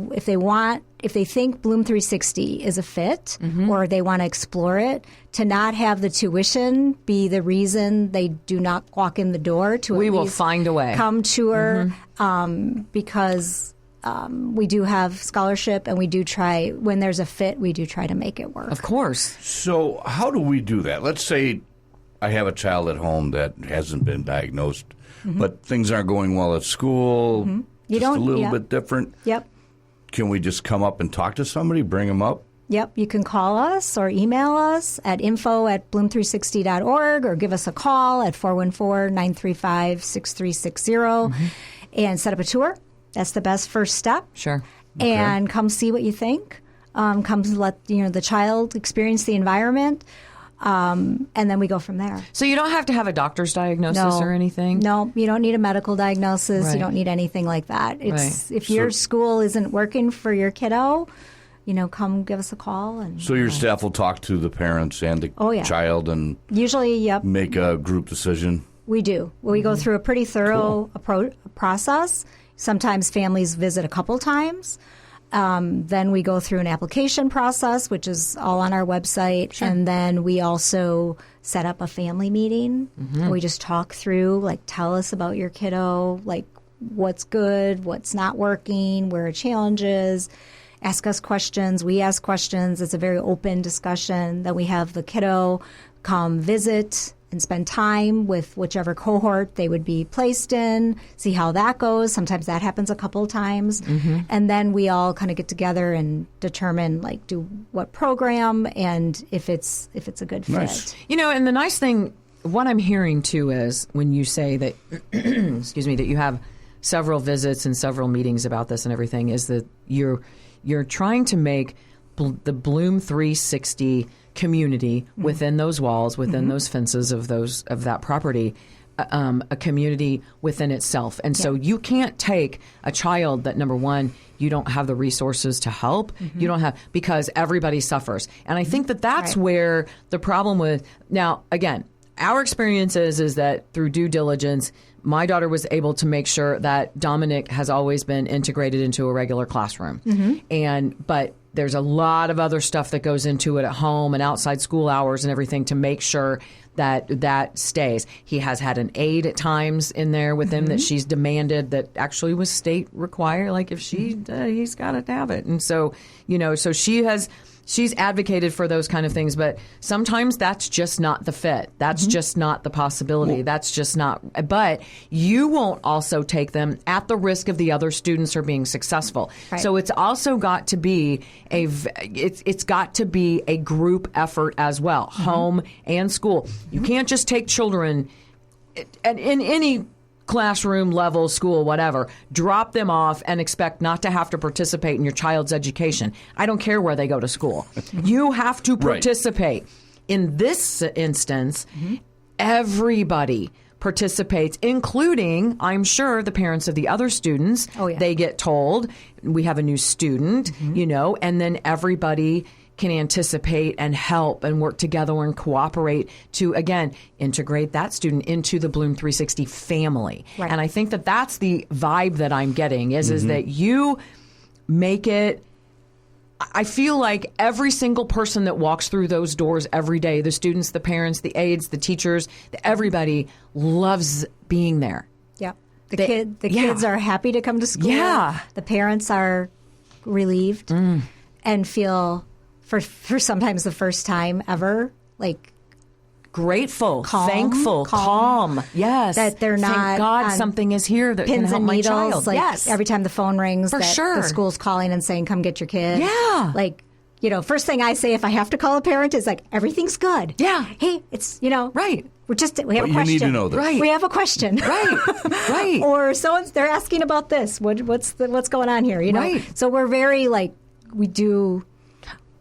Speaker 7: think Bloom 360 is a fit, or they want to explore it, to not have the tuition be the reason they do not walk in the door.
Speaker 8: We
Speaker 7: at
Speaker 8: will
Speaker 7: least
Speaker 8: find a way.
Speaker 7: come tour, because we do have scholarship, and we do try, when there's a fit, we do try to make it work.
Speaker 8: Of course.
Speaker 4: So how do we do that? Let's say I have a child at home that hasn't been diagnosed, but things aren't going well at school, just a little bit different.
Speaker 7: Yep.
Speaker 4: Can we just come up and talk to somebody, bring them up?
Speaker 7: Yep, you can call us or email us at info@bloom360.org, or give us a call at 414-935-6360 and set up a tour. That's the best first step.
Speaker 8: Sure.
Speaker 7: And come see what you think. Come let the child experience the environment, and then we go from there.
Speaker 8: So you don't have to have a doctor's diagnosis or anything?
Speaker 7: No, you don't need a medical diagnosis.
Speaker 8: Right.
Speaker 7: You don't need anything like that. It's
Speaker 8: Right.
Speaker 7: if your school isn't working for your kiddo, come give us a call. And
Speaker 4: So your staff will talk to the parents and the child and
Speaker 7: usually, yep,
Speaker 4: make a group decision?
Speaker 7: we do. We go through a pretty thorough process. Sometimes families visit a couple times. Then we go through an application process, which is all on our website.
Speaker 8: Sure.
Speaker 7: And then we also set up a family meeting. We just talk through, tell us about your kiddo, what's good, what's not working, where are challenges. Ask us questions. We ask questions. It's a very open discussion. Then we have the kiddo come visit and spend time with whichever cohort they would be placed in, see how that goes. Sometimes that happens a couple of times. And then we all kind of get together and determine do what program and if it's a good
Speaker 4: Nice.
Speaker 7: fit.
Speaker 8: And the nice thing, what I'm hearing too is when you say that, excuse me, that you have several visits and several meetings about this and everything, is that you're trying to make the Bloom 360 community within those walls, within those fences of that property, a community within itself. And so you can't take a child that, number one, you don't have the resources to help. You don't have, because everybody suffers. And I think that's where the problem with, now, again, our experience is that through due diligence, my daughter was able to make sure that Dominic has always been integrated into a regular classroom. But there's a lot of other stuff that goes into it at home and outside school hours and everything to make sure that stays. He has had an aide at times in there with him that she's demanded that actually was state required. Like if he's got to have it. And so, so she's advocated for those kind of things, but sometimes that's just not the fit. That's just not the possibility. That's just not. But you won't also take them at the risk of the other students are being successful. Right. So it's also got to be it's got to be a group effort as well, home and school. You can't just take children in any classroom level, school, whatever, drop them off and expect not to have to participate in your child's education. I don't care where they go to school. You have to participate. In this instance, everybody participates, including, I'm sure, the parents of the other students. Oh, yeah. They get told, we have a new student, and then everybody can anticipate and help and work together and cooperate to, again, integrate that student into the Bloom 360 family. Right. And I think that's the vibe that I'm getting is that you make it. I feel like every single person that walks through those doors every day, the students, the parents, the aides, the teachers, everybody loves being there.
Speaker 7: Yeah. The kids are happy to come to school.
Speaker 8: Yeah.
Speaker 7: The parents are relieved and feel, for sometimes the first time ever, like
Speaker 8: grateful,
Speaker 7: calm,
Speaker 8: thankful, calm. Yes.
Speaker 7: That they're not.
Speaker 8: Thank God something is here that can
Speaker 7: pins
Speaker 8: help
Speaker 7: and
Speaker 8: my
Speaker 7: needles.
Speaker 8: child.
Speaker 7: Like
Speaker 8: yes.
Speaker 7: Every time the phone rings,
Speaker 8: For sure.
Speaker 7: the school's calling and saying, come get your kid.
Speaker 8: Yeah.
Speaker 7: Like, first thing I say if I have to call a parent is like, everything's good.
Speaker 8: Yeah.
Speaker 7: Hey, it's,
Speaker 8: Right.
Speaker 7: we have a question.
Speaker 4: You need to know this.
Speaker 8: Right.
Speaker 7: We have a question.
Speaker 8: Right.
Speaker 7: Or they're asking about this. What's going on here?
Speaker 8: Right.
Speaker 7: So we're very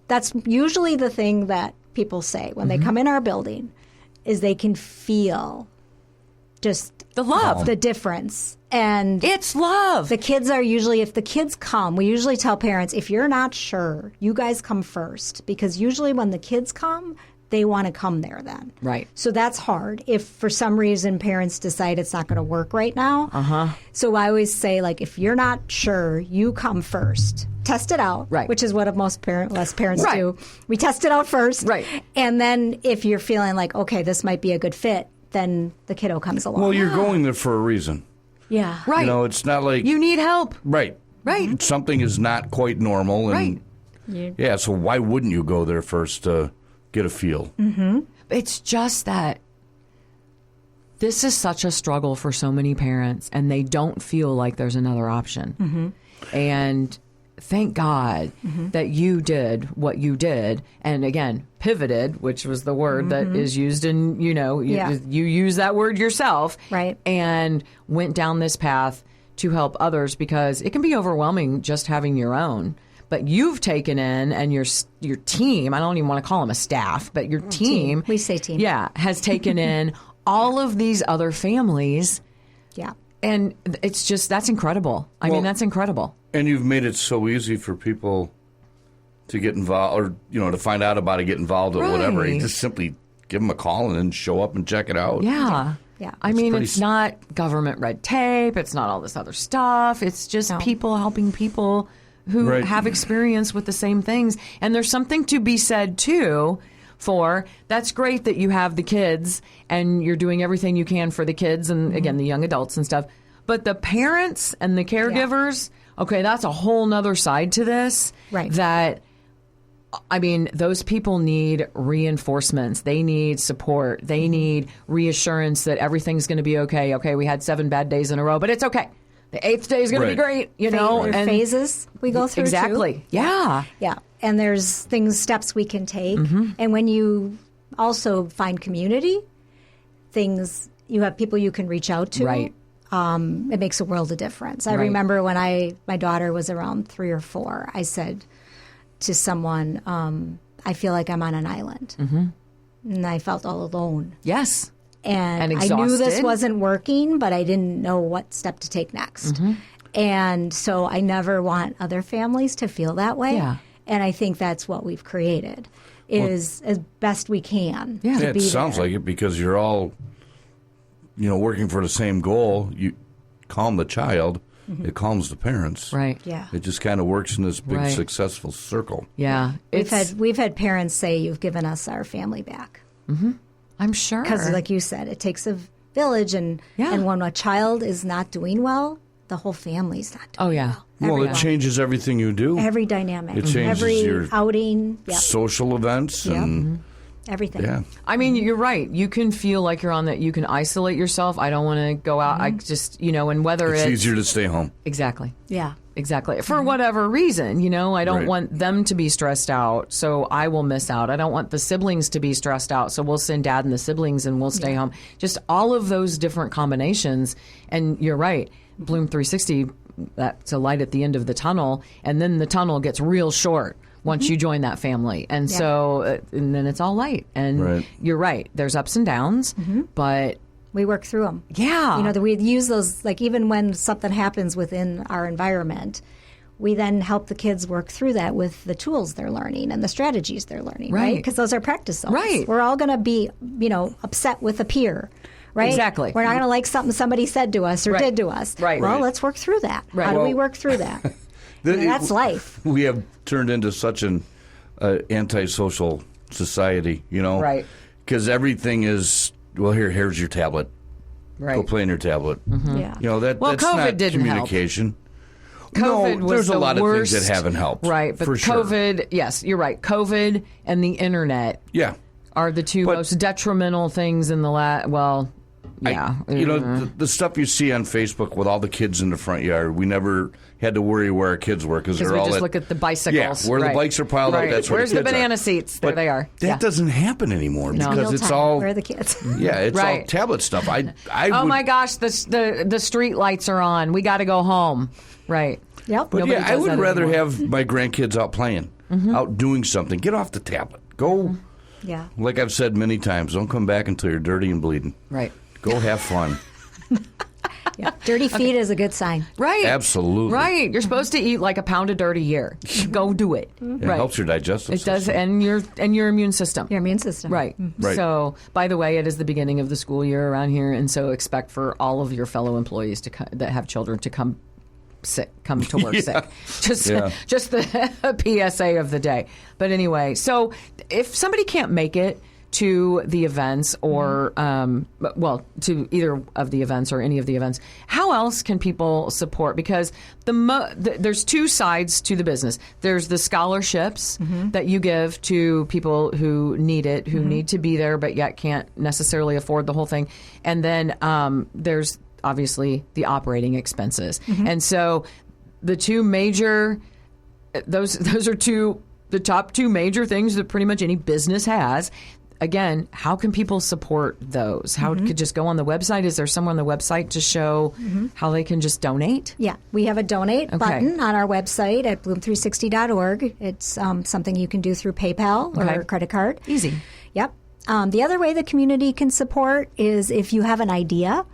Speaker 7: that's usually the thing that people say when they come in our building is they can feel just
Speaker 8: the love,
Speaker 7: the difference. And
Speaker 8: it's love.
Speaker 7: The kids are usually, if the kids come, we usually tell parents, if you're not sure, you guys come first. Because usually when the kids come, they want to come there then.
Speaker 8: Right.
Speaker 7: So that's hard. If for some reason parents decide it's not going to work right now. So I always say, if you're not sure, you come first. Test it out,
Speaker 8: right.
Speaker 7: Which is what less parents
Speaker 8: right.
Speaker 7: do. We test it out first.
Speaker 8: Right.
Speaker 7: And then if you're feeling like, okay, this might be a good fit, then the kiddo comes along.
Speaker 4: Well, you're going there for a reason.
Speaker 7: Yeah.
Speaker 8: Right.
Speaker 4: It's not like...
Speaker 8: You need help.
Speaker 4: Right.
Speaker 8: Right.
Speaker 4: Something is not quite normal. And,
Speaker 8: right.
Speaker 4: Yeah, so why wouldn't you go there first to get a feel?
Speaker 8: It's just that this is such a struggle for so many parents, and they don't feel like there's another option. And thank God that you did what you did, and again, pivoted, which was the word that is used in, you use that word yourself,
Speaker 7: right?
Speaker 8: And went down this path to help others, because it can be overwhelming just having your own. But you've taken in, and your team, I don't even want to call them a staff, but your team.
Speaker 7: We say team.
Speaker 8: Yeah, has taken in all of these other families.
Speaker 7: Yeah.
Speaker 8: And it's just, that's incredible. I mean, that's incredible.
Speaker 4: And you've made it so easy for people to get involved, or, to find out about it, get involved or whatever. You just simply give them a call and then show up and check it out.
Speaker 8: Yeah.
Speaker 7: Yeah.
Speaker 8: I mean, it's not government red tape. It's not all this other stuff. It's just people helping people who have experience with the same things. And there's something to be said, too, for that's great that you have the kids and you're doing everything you can for the kids and, again, the young adults and stuff. But the parents and the caregivers, okay, that's a whole nother side to this.
Speaker 7: Right.
Speaker 8: That, I mean, those people need reinforcements. They need support. They need reassurance that everything's going to be okay. Okay, we had 7 bad days in a row, but it's okay. The 8th day is going to be great,
Speaker 7: And phases we go through,
Speaker 8: exactly.
Speaker 7: too.
Speaker 8: Yeah.
Speaker 7: Yeah. And there's steps we can take. And when you also find community, you have people you can reach out to.
Speaker 8: Right.
Speaker 7: it makes a world of difference. I remember when my daughter was around 3 or 4, I said to someone, I feel like I'm on an island. And I felt all alone.
Speaker 8: Yes.
Speaker 7: And I
Speaker 8: exhausted.
Speaker 7: knew this wasn't working, but I didn't know what step to take next. And so I never want other families to feel that way.
Speaker 8: Yeah.
Speaker 7: And I think that's what we've created, is as best we can.
Speaker 8: Yeah.
Speaker 7: to
Speaker 4: Yeah, it
Speaker 7: be
Speaker 4: sounds
Speaker 7: there.
Speaker 4: like it because you're all, working for the same goal. You calm the child, it calms the parents.
Speaker 8: Right.
Speaker 7: Yeah.
Speaker 4: It just kind of works in this big
Speaker 8: Right.
Speaker 4: successful circle.
Speaker 8: Yeah.
Speaker 7: We've had parents say, "You've given us our family back."
Speaker 8: I'm sure.
Speaker 7: Because, like you said, it takes a village, and when a child is not doing well, the whole family's not doing
Speaker 8: yeah.
Speaker 7: well.
Speaker 4: Well,
Speaker 7: Everyone.
Speaker 4: it changes everything you do.
Speaker 7: Every dynamic.
Speaker 4: It changes
Speaker 7: every
Speaker 4: your
Speaker 7: outing. Yep.
Speaker 4: social events and
Speaker 7: Everything.
Speaker 4: yeah.
Speaker 8: I mean, you're right. You can feel like you're on that. You can isolate yourself. I don't want to go out. I just, and whether
Speaker 4: It's easier to stay home.
Speaker 8: Exactly.
Speaker 7: Yeah.
Speaker 8: Exactly. For whatever reason, I don't
Speaker 4: Right.
Speaker 8: want them to be stressed out, so I will miss out. I don't want the siblings to be stressed out, so we'll send dad and the siblings and we'll stay home. Just all of those different combinations. And you're right. Bloom 360, that's a light at the end of the tunnel, and then the tunnel gets real short once you join that family. And so, and then it's all light. And
Speaker 4: Right.
Speaker 8: you're right. There's ups and downs, but
Speaker 7: We work through them.
Speaker 8: yeah.
Speaker 7: We use those, like, even when something happens within our environment, we then help the kids work through that with the tools they're learning and the strategies they're learning, right?
Speaker 8: Right.
Speaker 7: Because those are practice zones.
Speaker 8: Right.
Speaker 7: We're all going to be, upset with a peer, right?
Speaker 8: Exactly.
Speaker 7: We're not going to like something somebody said to us or
Speaker 8: Right.
Speaker 7: did to us.
Speaker 8: Right.
Speaker 7: Well,
Speaker 4: Right.
Speaker 7: let's work through that.
Speaker 8: Right.
Speaker 7: How do we
Speaker 4: Well-
Speaker 7: work through that?
Speaker 4: The-
Speaker 7: That's life.
Speaker 4: We have turned into such an antisocial society,
Speaker 8: Right.
Speaker 4: Because everything is, well, here's your tablet.
Speaker 8: Right.
Speaker 4: Go play on your tablet.
Speaker 7: Yeah.
Speaker 8: Well,
Speaker 4: That's
Speaker 8: COVID
Speaker 4: not
Speaker 8: didn't help.
Speaker 4: communication.
Speaker 8: COVID
Speaker 4: no,
Speaker 8: was
Speaker 4: there's
Speaker 8: the
Speaker 4: a lot
Speaker 8: worst,
Speaker 4: of things that haven't helped.
Speaker 8: Right, but
Speaker 4: for sure.
Speaker 8: COVID, yes, you're right. COVID and the internet
Speaker 4: Yeah.
Speaker 8: are the two
Speaker 4: But-
Speaker 8: most detrimental things in the yeah.
Speaker 4: The stuff you see on Facebook with all the kids in the front yard, we never had to worry where our kids were because
Speaker 8: Because
Speaker 4: they're
Speaker 8: we
Speaker 4: all
Speaker 8: just
Speaker 4: at,
Speaker 8: look at the bicycles.
Speaker 4: Yeah, where
Speaker 8: right.
Speaker 4: the bikes are piled
Speaker 8: right.
Speaker 4: up, that's where
Speaker 8: Where's
Speaker 4: the
Speaker 8: the
Speaker 4: kids
Speaker 8: banana
Speaker 4: are.
Speaker 8: seats? There
Speaker 4: But
Speaker 8: they are.
Speaker 4: That
Speaker 8: Yeah.
Speaker 4: doesn't happen anymore because
Speaker 7: Meal
Speaker 4: it's
Speaker 7: time.
Speaker 4: all
Speaker 7: Where are the kids?
Speaker 4: yeah, it's all
Speaker 8: Right.
Speaker 4: tablet stuff. I
Speaker 8: Oh
Speaker 4: would,
Speaker 8: my gosh, the street lights are on. We got to go home. Right.
Speaker 7: Yep.
Speaker 4: But
Speaker 8: Nobody
Speaker 4: yeah, I
Speaker 8: does
Speaker 4: would
Speaker 8: that
Speaker 4: rather
Speaker 8: anymore.
Speaker 4: have my grandkids out playing, out doing something. Get off the tablet. Go,
Speaker 7: Yeah.
Speaker 4: like I've said many times, don't come back until you're dirty and bleeding.
Speaker 8: Right.
Speaker 4: Go have fun.
Speaker 7: Yeah. Dirty feet is a good sign.
Speaker 8: Right.
Speaker 4: Absolutely.
Speaker 8: Right. You're supposed to eat like a pound of dirt a year. Go do it.
Speaker 4: It
Speaker 8: right.
Speaker 4: helps your digestive
Speaker 8: It does,
Speaker 4: system.
Speaker 8: and your immune system.
Speaker 7: Your immune system.
Speaker 8: Right.
Speaker 4: Right.
Speaker 8: So, by the way, it is the beginning of the school year around here, and so expect for all of your fellow employees that have children to come to work sick. Just the PSA of the day. But anyway, so if somebody can't make it to the events or to either of the events or any of the events, how else can people support? Because there's two sides to the business. There's the scholarships that you give to people who need it, who need to be there but yet can't necessarily afford the whole thing, and then there's obviously the operating expenses. And so the two major those are the top two major things that pretty much any business has. Again, how can people support those? How could just go on the website? Is there somewhere on the website to show how they can just donate?
Speaker 7: Yeah, we have a donate button on our website at bloom360.org. It's something you can do through PayPal or credit card.
Speaker 8: Easy.
Speaker 7: Yep. The other way the community can support is if you have an idea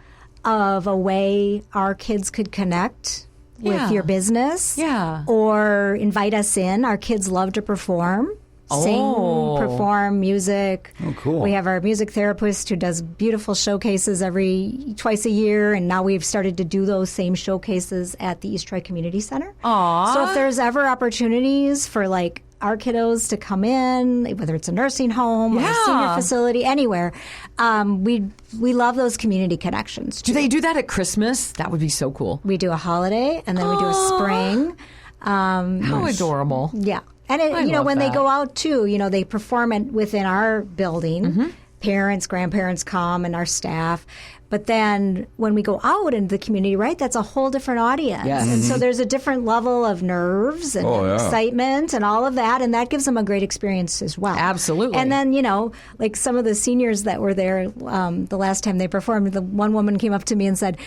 Speaker 7: of a way our kids could connect with your business.
Speaker 8: Yeah.
Speaker 7: Or invite us in. Our kids love to perform. Sing, perform music.
Speaker 4: Oh, cool.
Speaker 7: We have our music therapist who does beautiful showcases twice a year, and now we've started to do those same showcases at the East Troy Community Center.
Speaker 8: Aww.
Speaker 7: So if there's ever opportunities for like our kiddos to come in, whether it's a nursing home or a senior facility, anywhere, we love those community connections.
Speaker 8: Do they do that at Christmas? That would be so cool.
Speaker 7: We do a holiday, and then we do a spring.
Speaker 8: How adorable.
Speaker 7: Yeah. And,
Speaker 8: love
Speaker 7: when they
Speaker 8: that.
Speaker 7: go out, too, they perform it within our building. Parents, grandparents come and our staff. But then when we go out into the community, right, that's a whole different audience.
Speaker 8: Yes.
Speaker 7: And so there's a different level of nerves and excitement and all of that. And that gives them a great experience as well.
Speaker 8: Absolutely.
Speaker 7: And then, like some of the seniors that were there the last time they performed, the one woman came up to me and said,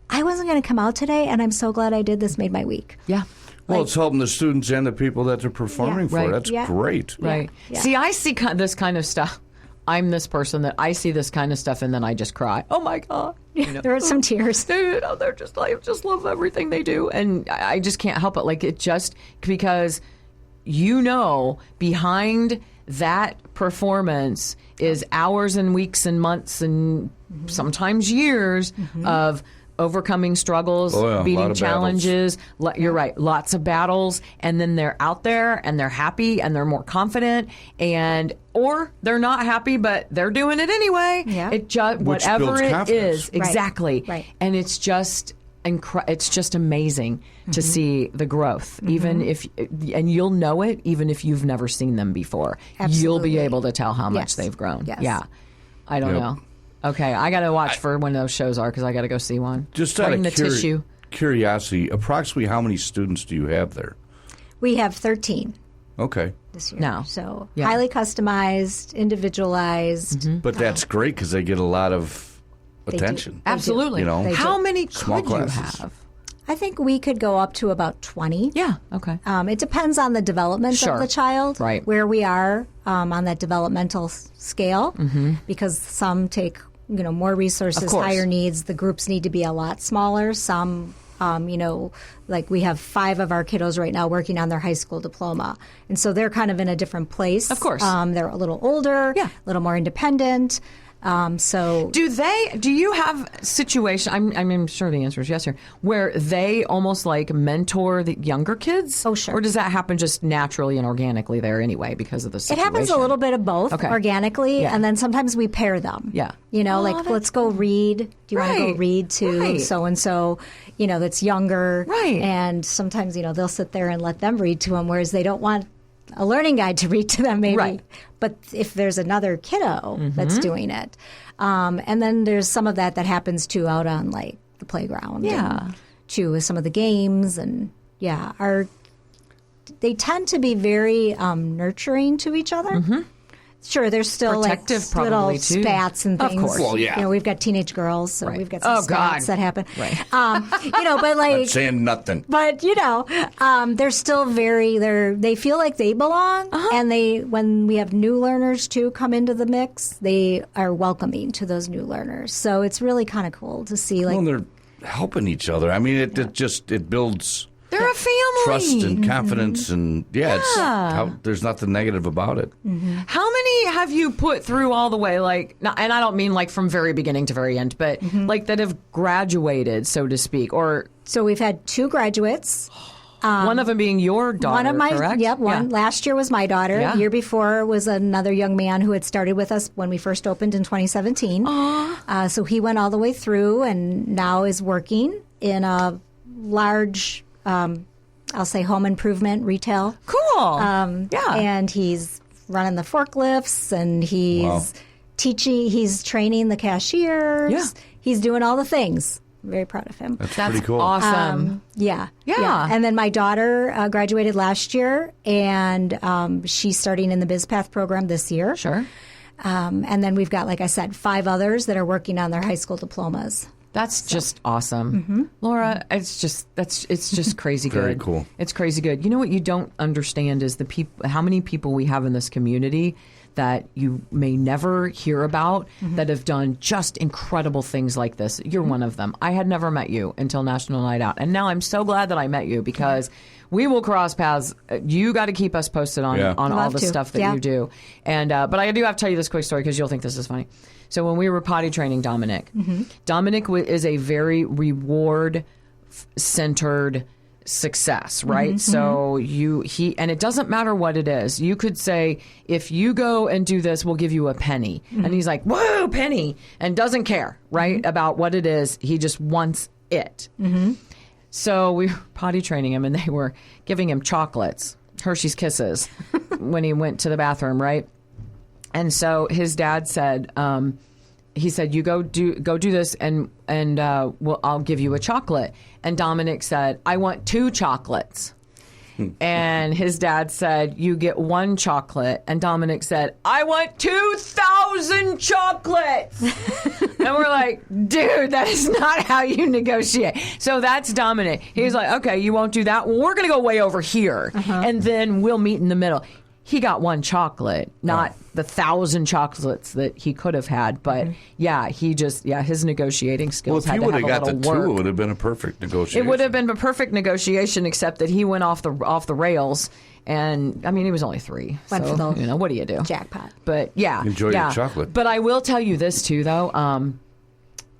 Speaker 7: I wasn't going to come out today, and I'm so glad I did. This made my week.
Speaker 8: Yeah.
Speaker 4: Well, it's helping the students and the people that they're performing for.
Speaker 8: Right.
Speaker 4: That's
Speaker 7: Yeah.
Speaker 4: great.
Speaker 8: Right.
Speaker 7: Yeah.
Speaker 8: See, I see this kind of stuff. I'm this person that I see this kind of stuff and then I just cry. Oh my God.
Speaker 7: There are some tears.
Speaker 8: They're just like, I just love everything they do. And I just can't help it. Like, it just, because behind that performance is hours and weeks and months and sometimes years of overcoming struggles,
Speaker 4: Oh, yeah, a lot
Speaker 8: beating
Speaker 4: of
Speaker 8: challenges. You're right, lots of battles, and then they're out there and they're happy and they're more confident, or they're not happy but they're doing it anyway.
Speaker 7: Yeah.
Speaker 8: It just whatever
Speaker 4: builds
Speaker 8: it
Speaker 4: confidence.
Speaker 8: is, exactly.
Speaker 7: Right.
Speaker 8: And it's just it's just amazing to see the growth, even if, and you'll know it even if you've never seen them before. You'll
Speaker 7: Absolutely.
Speaker 8: be able to tell how much
Speaker 7: Yes.
Speaker 8: they've grown.
Speaker 7: Yes.
Speaker 8: Yeah, I don't
Speaker 4: Yep.
Speaker 8: know. Okay, I got to watch for when those shows are because I got to go see one.
Speaker 4: Just
Speaker 8: bring
Speaker 4: out
Speaker 8: the
Speaker 4: of
Speaker 8: tissue.
Speaker 4: curiosity, approximately how many students do you have there?
Speaker 7: We have 13
Speaker 4: Okay.
Speaker 7: this year.
Speaker 8: No.
Speaker 7: So
Speaker 8: Yeah.
Speaker 7: highly customized, individualized.
Speaker 4: But that's great because they get a lot of
Speaker 7: do.
Speaker 4: attention.
Speaker 8: Absolutely.
Speaker 4: You know,
Speaker 7: They
Speaker 8: How
Speaker 7: do.
Speaker 8: many
Speaker 4: Small
Speaker 8: could you
Speaker 4: classes.
Speaker 8: have?
Speaker 7: I think we could go up to about 20.
Speaker 8: Yeah. Okay.
Speaker 7: It depends on the development
Speaker 8: Sure.
Speaker 7: of the child,
Speaker 8: Right.
Speaker 7: where we are on that developmental scale, because some take more resources,
Speaker 8: course.
Speaker 7: higher needs. The groups need to be a lot smaller. Some, like we have 5 of our kiddos right now working on their high school diploma, and so they're kind of in a different place.
Speaker 8: Of course.
Speaker 7: They're a little older,
Speaker 8: Yeah.
Speaker 7: a little more independent. So
Speaker 8: Do you have situation? I'm sure the answer is yes here, where they almost like mentor the younger kids?
Speaker 7: Oh, sure.
Speaker 8: Or does that happen just naturally and organically there anyway because of the
Speaker 7: it
Speaker 8: situation?
Speaker 7: happens a little bit of both
Speaker 8: Okay.
Speaker 7: organically,
Speaker 8: Yeah.
Speaker 7: and then sometimes we pair them.
Speaker 8: Yeah.
Speaker 7: Like let's go read. Do you want to go
Speaker 8: Right.
Speaker 7: read to
Speaker 8: Right.
Speaker 7: so and so? That's younger.
Speaker 8: Right.
Speaker 7: And sometimes they'll sit there and let them read to them, whereas they don't want a learning guide to read to them. Maybe.
Speaker 8: Right.
Speaker 7: But if there's another kiddo that's doing it, and then there's some of that happens too out on like the playground.
Speaker 8: Yeah.
Speaker 7: And, too, with some of the games and they tend to be very nurturing to each other. Sure, there's still
Speaker 8: Protective
Speaker 7: like little
Speaker 8: probably, too.
Speaker 7: spats and
Speaker 8: Of
Speaker 7: things.
Speaker 8: course.
Speaker 4: Well, yeah.
Speaker 7: We've got teenage girls, so
Speaker 8: Right.
Speaker 7: we've got some
Speaker 8: Oh, God.
Speaker 7: spats that happen.
Speaker 8: Right.
Speaker 7: But like,
Speaker 4: Not saying nothing.
Speaker 7: but they're still they feel like they belong, and when we have new learners too come into the mix, they are welcoming to those new learners. So it's really kind of cool to see like
Speaker 4: Well, they're helping each other. I mean, it builds
Speaker 8: They're a family.
Speaker 4: trust and confidence, and there's nothing negative about it.
Speaker 8: How many have you put through all the way, and I don't mean like from very beginning to very end, but like that have graduated, so to speak, or
Speaker 7: So we've had 2 graduates.
Speaker 8: one of them being your daughter,
Speaker 7: One of my,
Speaker 8: correct?
Speaker 7: yep, one.
Speaker 8: Yeah.
Speaker 7: Last year was my daughter.
Speaker 8: Yeah.
Speaker 7: Year before was another young man who had started with us when we first opened in 2017. So he went all the way through and now is working in a large, I'll say, home improvement retail.
Speaker 8: Cool. Yeah.
Speaker 7: And he's running the forklifts and he's
Speaker 4: Wow.
Speaker 7: teaching, he's training the cashiers.
Speaker 8: Yeah.
Speaker 7: He's doing all the things. I'm very proud of him.
Speaker 4: That's
Speaker 8: That's
Speaker 4: pretty cool.
Speaker 8: awesome.
Speaker 7: Yeah.
Speaker 8: Yeah.
Speaker 7: And then my daughter graduated last year, and she's starting in the BizPath program this year.
Speaker 8: Sure.
Speaker 7: And then we've got, like I said, 5 others that are working on their high school diplomas.
Speaker 8: That's just awesome. Laura, it's just crazy good.
Speaker 4: Very cool.
Speaker 8: It's crazy good. You know what you don't understand is how many people we have in this community that you may never hear about that have done just incredible things like this. You're one of them. I had never met you until National Night Out. And now I'm so glad that I met you because we will cross paths. You got to keep us posted on all
Speaker 7: Love
Speaker 8: the
Speaker 7: to.
Speaker 8: stuff that
Speaker 7: Yeah.
Speaker 8: you do. And but I do have to tell you this quick story because you'll think this is funny. So when we were potty training Dominic, Dominic is a very reward-centered success, right? So and it doesn't matter what it is. You could say, if you go and do this, we'll give you a penny. And he's like, whoa, penny, and doesn't care, right, about what it is. He just wants it. So we were potty training him, and they were giving him chocolates, Hershey's Kisses, when he went to the bathroom, right? And so his dad said, he said, "You go do this, and I'll give you a chocolate." And Dominic said, "I want 2 chocolates." And his dad said, you get 1 chocolate. And Dominic said, I want 2,000 chocolates. And we're like, dude, that is not how you negotiate. So that's Dominic. He's like, okay, you won't do that. Well, we're going to go way over here. And then we'll meet in the middle. He got 1 chocolate, not the 1,000 chocolates that he could have had. But his negotiating skills had to have a little work.
Speaker 4: Well, if he would have got the 2, it would have been a perfect negotiation.
Speaker 8: It would have been a perfect negotiation, except that he went off the rails. And I mean, he was only 3.
Speaker 7: Went for the
Speaker 8: what do you do?
Speaker 7: jackpot.
Speaker 8: But
Speaker 4: enjoy your chocolate.
Speaker 8: But I will tell you this too, though.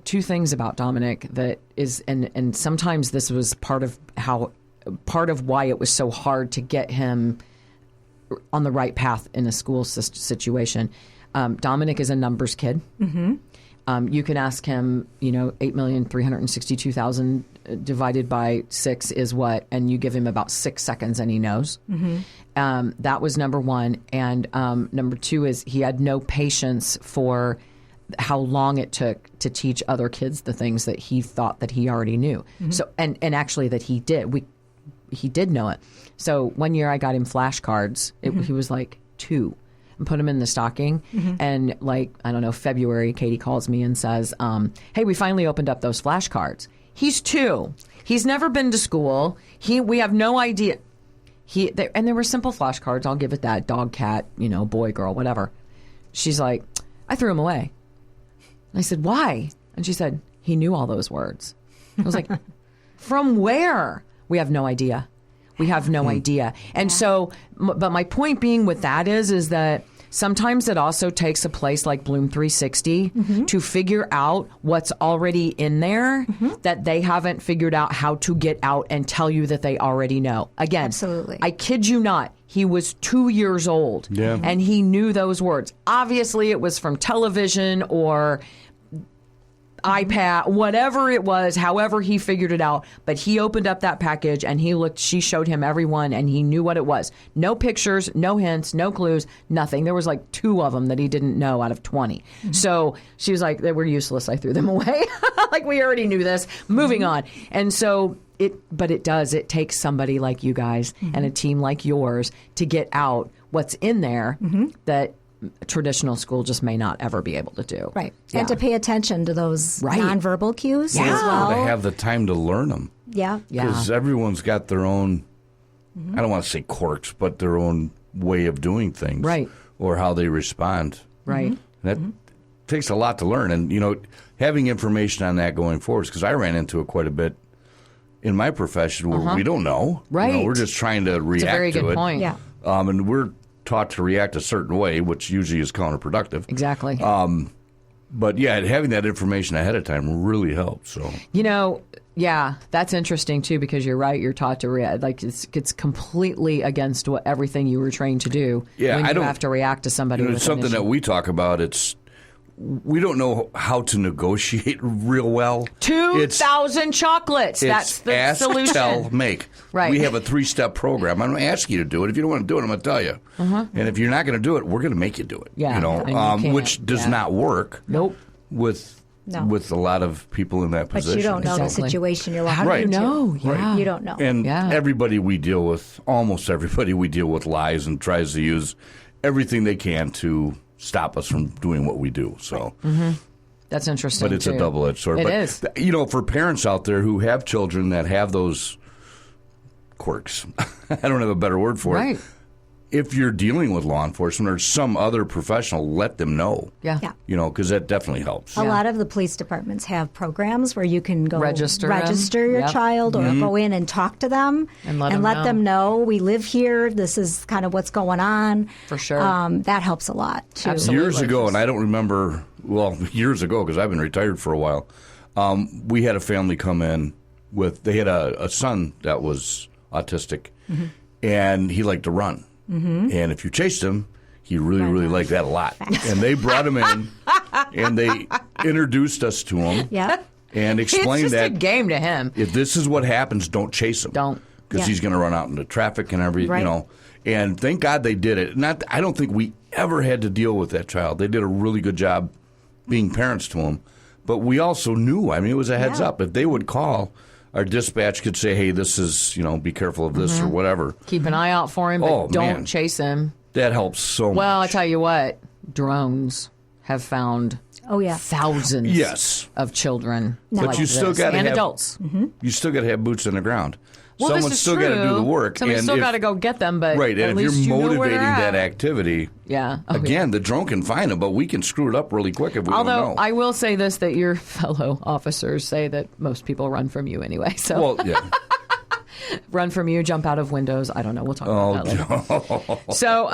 Speaker 8: 2 things about Dominic that is, and sometimes this was part of why it was so hard to get him on the right path in a school situation. Dominic is a numbers kid. You can ask him, 8,362,000 divided by 6 is what, and you give him about 6 seconds and he knows. That was number 1. And number 2 is he had no patience for how long it took to teach other kids the things that he thought that he already knew. So, and actually that he did. He did know it. So one year I got him flashcards. He was like 2. And put him in the stocking. And February, Katie calls me and says, hey, we finally opened up those flashcards. He's 2. He's never been to school. We have no idea. And there were simple flashcards. I'll give it that. Dog, cat, boy, girl, whatever. She's like, I threw them away. And I said, why? And she said, he knew all those words. I was like, from where? We have no idea. We have no idea. And so, but my point being with that is that sometimes it also takes a place like Bloom 360 to figure out what's already in there that they haven't figured out how to get out and tell you that they already know. Again,
Speaker 7: absolutely.
Speaker 8: I kid you not. He was 2 years old and he knew those words. Obviously, it was from television or iPad, whatever it was, however he figured it out. But he opened up that package and she showed him every one and he knew what it was. No pictures, no hints, no clues, nothing. There was like 2 of them that he didn't know out of 20. So she was like, they were useless. I threw them away. Like we already knew this. Moving on. And so it takes somebody like you guys and a team like yours to get out what's in there that traditional school just may not ever be able to do.
Speaker 7: Right. Yeah. And to pay attention to those nonverbal cues as well.
Speaker 4: To have the time to learn them.
Speaker 7: Yeah.
Speaker 4: Because everyone's got their own, I don't want to say quirks, but their own way of doing things.
Speaker 8: Right.
Speaker 4: Or how they respond.
Speaker 8: Right.
Speaker 4: That takes a lot to learn. And, having information on that going forward, because I ran into it quite a bit in my profession where we don't know.
Speaker 8: Right.
Speaker 4: We're just trying to react to it.
Speaker 8: It's a very good point.
Speaker 7: Yeah.
Speaker 4: And we're taught to react a certain way, which usually is counterproductive.
Speaker 8: Exactly.
Speaker 4: But having that information ahead of time really helps. So
Speaker 8: that's interesting too because you're right. You're taught to react like it's completely against what everything you were trained to do.
Speaker 4: Yeah,
Speaker 8: when you have to react to somebody.
Speaker 4: It's something that we talk about. We don't know how to negotiate real well.
Speaker 8: 2,000 chocolates. That's the
Speaker 4: ask,
Speaker 8: solution.
Speaker 4: Tell, make.
Speaker 8: Right.
Speaker 4: We have a 3-step program. I'm going to ask you to do it. If you don't want to do it, I'm going to tell you. And if you're not going to do it, we're going to make you do it.
Speaker 8: Yeah.
Speaker 4: Which does not work.
Speaker 8: Nope.
Speaker 4: With a lot of people in that position.
Speaker 7: But you don't know the situation you're walking
Speaker 8: How do you
Speaker 7: into.
Speaker 8: know? Yeah.
Speaker 7: You don't know.
Speaker 4: And everybody we deal with, almost everybody we deal with lies and tries to use everything they can to stop us from doing what we do. So
Speaker 8: that's interesting.
Speaker 4: But it's a double-edged sword.
Speaker 8: It is.
Speaker 4: For parents out there who have children that have those quirks, I don't have a better word for it. If you're dealing with law enforcement or some other professional, let them know.
Speaker 7: Yeah.
Speaker 4: Because that definitely helps.
Speaker 7: A lot of the police departments have programs where you can go
Speaker 8: register
Speaker 7: your child or go in and talk to them
Speaker 8: and let
Speaker 7: them know we live here. This is kind of what's going on.
Speaker 8: For sure.
Speaker 7: That helps a lot, too.
Speaker 8: Absolutely.
Speaker 4: Years ago, and I don't remember, years ago because I've been retired for a while, we had a family come in they had a son that was autistic, and he liked to run. And if you chased him, he really liked that a lot. And they brought him in, and they introduced us to him.
Speaker 7: Yeah.
Speaker 4: And explained
Speaker 8: it's just a game to him.
Speaker 4: If this is what happens, don't chase him.
Speaker 8: Don't.
Speaker 4: Because he's going to run out into traffic and everything, And thank God they did it. I don't think we ever had to deal with that child. They did a really good job being parents to him. But we also knew, it was a heads up. If they would call, our dispatch could say, hey, this is, be careful of this or whatever.
Speaker 8: Keep an eye out for him, but don't chase him.
Speaker 4: That helps so much.
Speaker 8: Well, I tell you what, drones have found thousands of children.
Speaker 4: But
Speaker 8: like
Speaker 4: you still got to
Speaker 8: and
Speaker 4: have
Speaker 8: adults.
Speaker 4: You still got to have boots on the ground.
Speaker 8: Well,
Speaker 4: Someone's still got to do the work.
Speaker 8: Somebody's still got to go get them, but
Speaker 4: right,
Speaker 8: at
Speaker 4: and if
Speaker 8: least
Speaker 4: you're
Speaker 8: you know where
Speaker 4: motivating
Speaker 8: they're at.
Speaker 4: that activity, again, the drone can find them, but we can screw it up really quick if we don't know.
Speaker 8: Although I will say this, that your fellow officers say that most people run from you anyway. So
Speaker 4: Well, yeah.
Speaker 8: run from you, jump out of windows. I don't know. We'll talk about that later. So,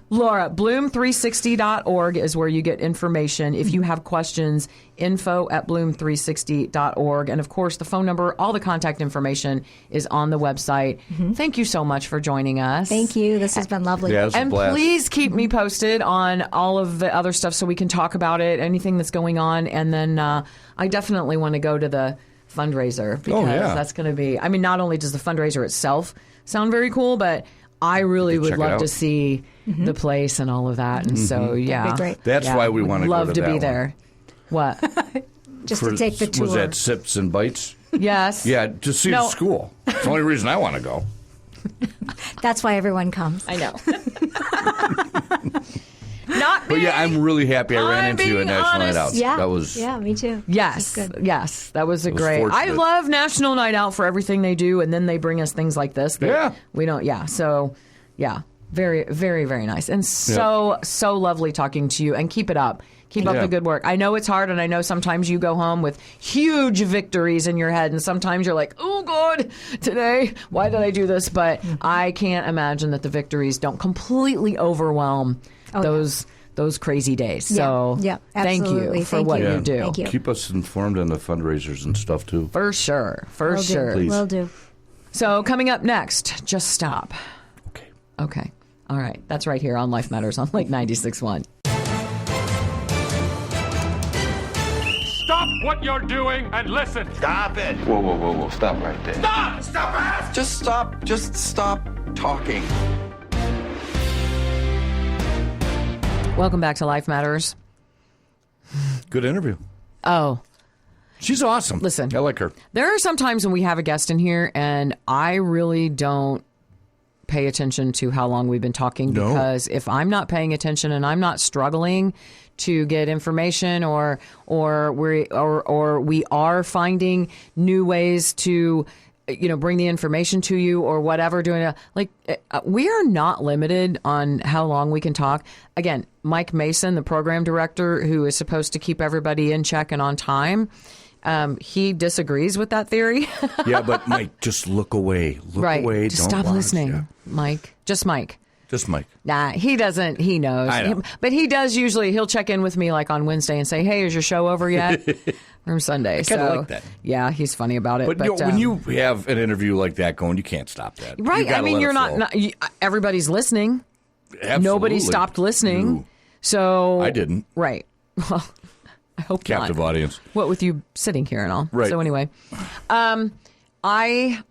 Speaker 8: Laura, bloom360.org is where you get information. If you have questions, info@bloom360.org. And, of course, the phone number, all the contact information is on the website. Thank you so much for joining us.
Speaker 7: Thank you. This has been lovely.
Speaker 4: Yeah, it was a
Speaker 8: And
Speaker 4: blast.
Speaker 8: please keep me posted on all of the other stuff so we can talk about it, anything that's going on. And then I definitely want to go to the fundraiser because that's going to be, I mean, not only does the fundraiser itself sound very cool, but I really would love to see the place and all of that. And so,
Speaker 7: That'd be great.
Speaker 4: That's why we want to go
Speaker 8: love
Speaker 4: to
Speaker 8: to
Speaker 4: that
Speaker 8: be
Speaker 4: one.
Speaker 8: there. What?
Speaker 7: Just to take the tour.
Speaker 4: Was that Sips and Bites?
Speaker 8: Yes.
Speaker 4: Yeah, to see the school. It's the only reason I want to go.
Speaker 7: That's why everyone comes.
Speaker 8: I know. Not me.
Speaker 4: But yeah, I'm really happy I ran
Speaker 8: I'm
Speaker 4: into you at
Speaker 8: being
Speaker 4: National
Speaker 8: honest.
Speaker 4: Night Out.
Speaker 7: Yeah.
Speaker 4: That was
Speaker 7: me too.
Speaker 8: Yes,
Speaker 7: That's good.
Speaker 8: yes, that was a
Speaker 4: was
Speaker 8: great. I
Speaker 4: fortunate.
Speaker 8: love National Night Out for everything they do, and then they bring us things like this. That we don't. Yeah, so very, very, very nice, and so lovely talking to you. And keep it up. Keep up the good work. I know it's hard, and I know sometimes you go home with huge victories in your head, and sometimes you're like, oh, God, today, why did I do this? But I can't imagine that the victories don't completely overwhelm those crazy days. So thank you for what you do.
Speaker 7: Thank you.
Speaker 4: Keep us informed on the fundraisers and stuff, too.
Speaker 8: For sure. For
Speaker 7: Will
Speaker 8: sure.
Speaker 7: do. Will do.
Speaker 8: So coming up next, Just Stop. Okay. All right. That's right here on Life Matters on Lake 96.1.
Speaker 9: Stop what you're doing and listen.
Speaker 1: Stop it.
Speaker 3: Whoa. Stop right there.
Speaker 9: Stop! Stop it!
Speaker 3: Just stop talking.
Speaker 8: Welcome back to Life Matters.
Speaker 4: Good interview.
Speaker 8: Oh.
Speaker 4: She's awesome.
Speaker 8: Listen.
Speaker 4: I like her.
Speaker 8: There are some times when we have a guest in here, and I really don't pay attention to how long we've been talking because if I'm not paying attention and I'm not struggling to get information or we are finding new ways to bring the information to you or whatever, we are not limited on how long we can talk. Again, Mike Mason, the program director who is supposed to keep everybody in check and on time, he disagrees with that theory.
Speaker 4: Yeah, but Mike, just look away. Look away.
Speaker 8: Just
Speaker 4: Don't
Speaker 8: stop
Speaker 4: watch.
Speaker 8: listening,
Speaker 4: Yeah.
Speaker 8: Mike. Just Mike.
Speaker 4: Just Mike.
Speaker 8: Nah, he doesn't. He knows.
Speaker 4: I know.
Speaker 8: But he does usually, he'll check in with me like on Wednesday and say, hey, is your show over yet? From Sunday. I
Speaker 4: kinda like that.
Speaker 8: Yeah, he's funny about it.
Speaker 4: But, when you have an interview like that going, you can't stop that.
Speaker 8: Right.
Speaker 4: You gotta
Speaker 8: I mean,
Speaker 4: let
Speaker 8: you're
Speaker 4: it flow.
Speaker 8: not everybody's listening.
Speaker 4: Absolutely.
Speaker 8: Nobody stopped listening.
Speaker 4: No.
Speaker 8: So
Speaker 4: I didn't.
Speaker 8: Right. Well, I hope
Speaker 4: Captive
Speaker 8: not.
Speaker 4: audience.
Speaker 8: What with you sitting here and all.
Speaker 4: Right.
Speaker 8: So anyway,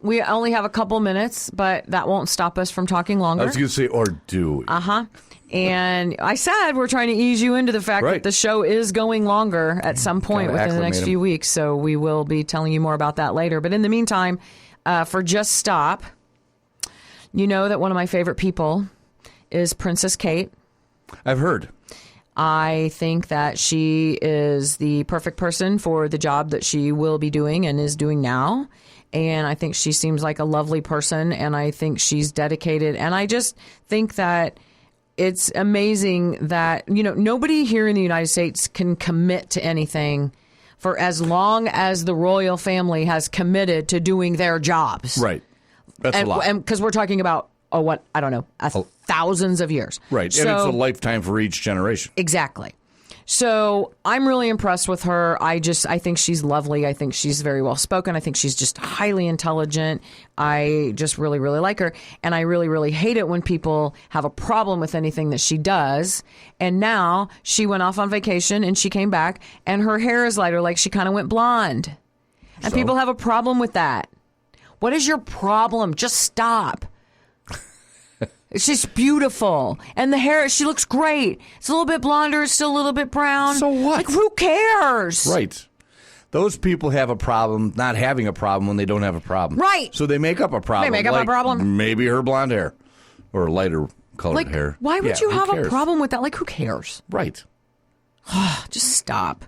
Speaker 8: we only have a couple minutes, but that won't stop us from talking longer.
Speaker 4: I was going to say, or do.
Speaker 8: And I said we're trying to ease you into the fact that the show is going longer at some point
Speaker 4: Gotta
Speaker 8: within the next
Speaker 4: acclimate
Speaker 8: few
Speaker 4: 'em.
Speaker 8: weeks. So we will be telling you more about that later. But in the meantime, for Just Stop, you know that one of my favorite people is Princess Kate.
Speaker 4: I've heard.
Speaker 8: I think that she is the perfect person for the job that she will be doing and is doing now. And I think she seems like a lovely person, and I think she's dedicated. And I just think that it's amazing that, nobody here in the United States can commit to anything for as long as the royal family has committed to doing their jobs.
Speaker 4: Right. That's a lot.
Speaker 8: And because we're talking about, thousands of years.
Speaker 4: Right.
Speaker 8: So,
Speaker 4: and it's a lifetime for each generation.
Speaker 8: Exactly. So I'm really impressed with her. I think she's lovely. I think she's very well spoken. I think she's just highly intelligent. I just really, really like her. And I really, really hate it when people have a problem with anything that she does. And now she went off on vacation and she came back and her hair is lighter, like she kind of went blonde. And people have a problem with that. What is your problem? Just stop. She's beautiful. And the hair, she looks great. It's a little bit blonder. It's still a little bit brown.
Speaker 4: So what?
Speaker 8: Like, who cares?
Speaker 4: Right. Those people have a problem not having a problem when they don't have a problem.
Speaker 8: Right.
Speaker 4: So they make up a problem.
Speaker 8: They make up a problem.
Speaker 4: Maybe her blonde hair or lighter colored hair.
Speaker 8: Why would you have a problem with that? Like, who cares?
Speaker 4: Right.
Speaker 8: Just stop.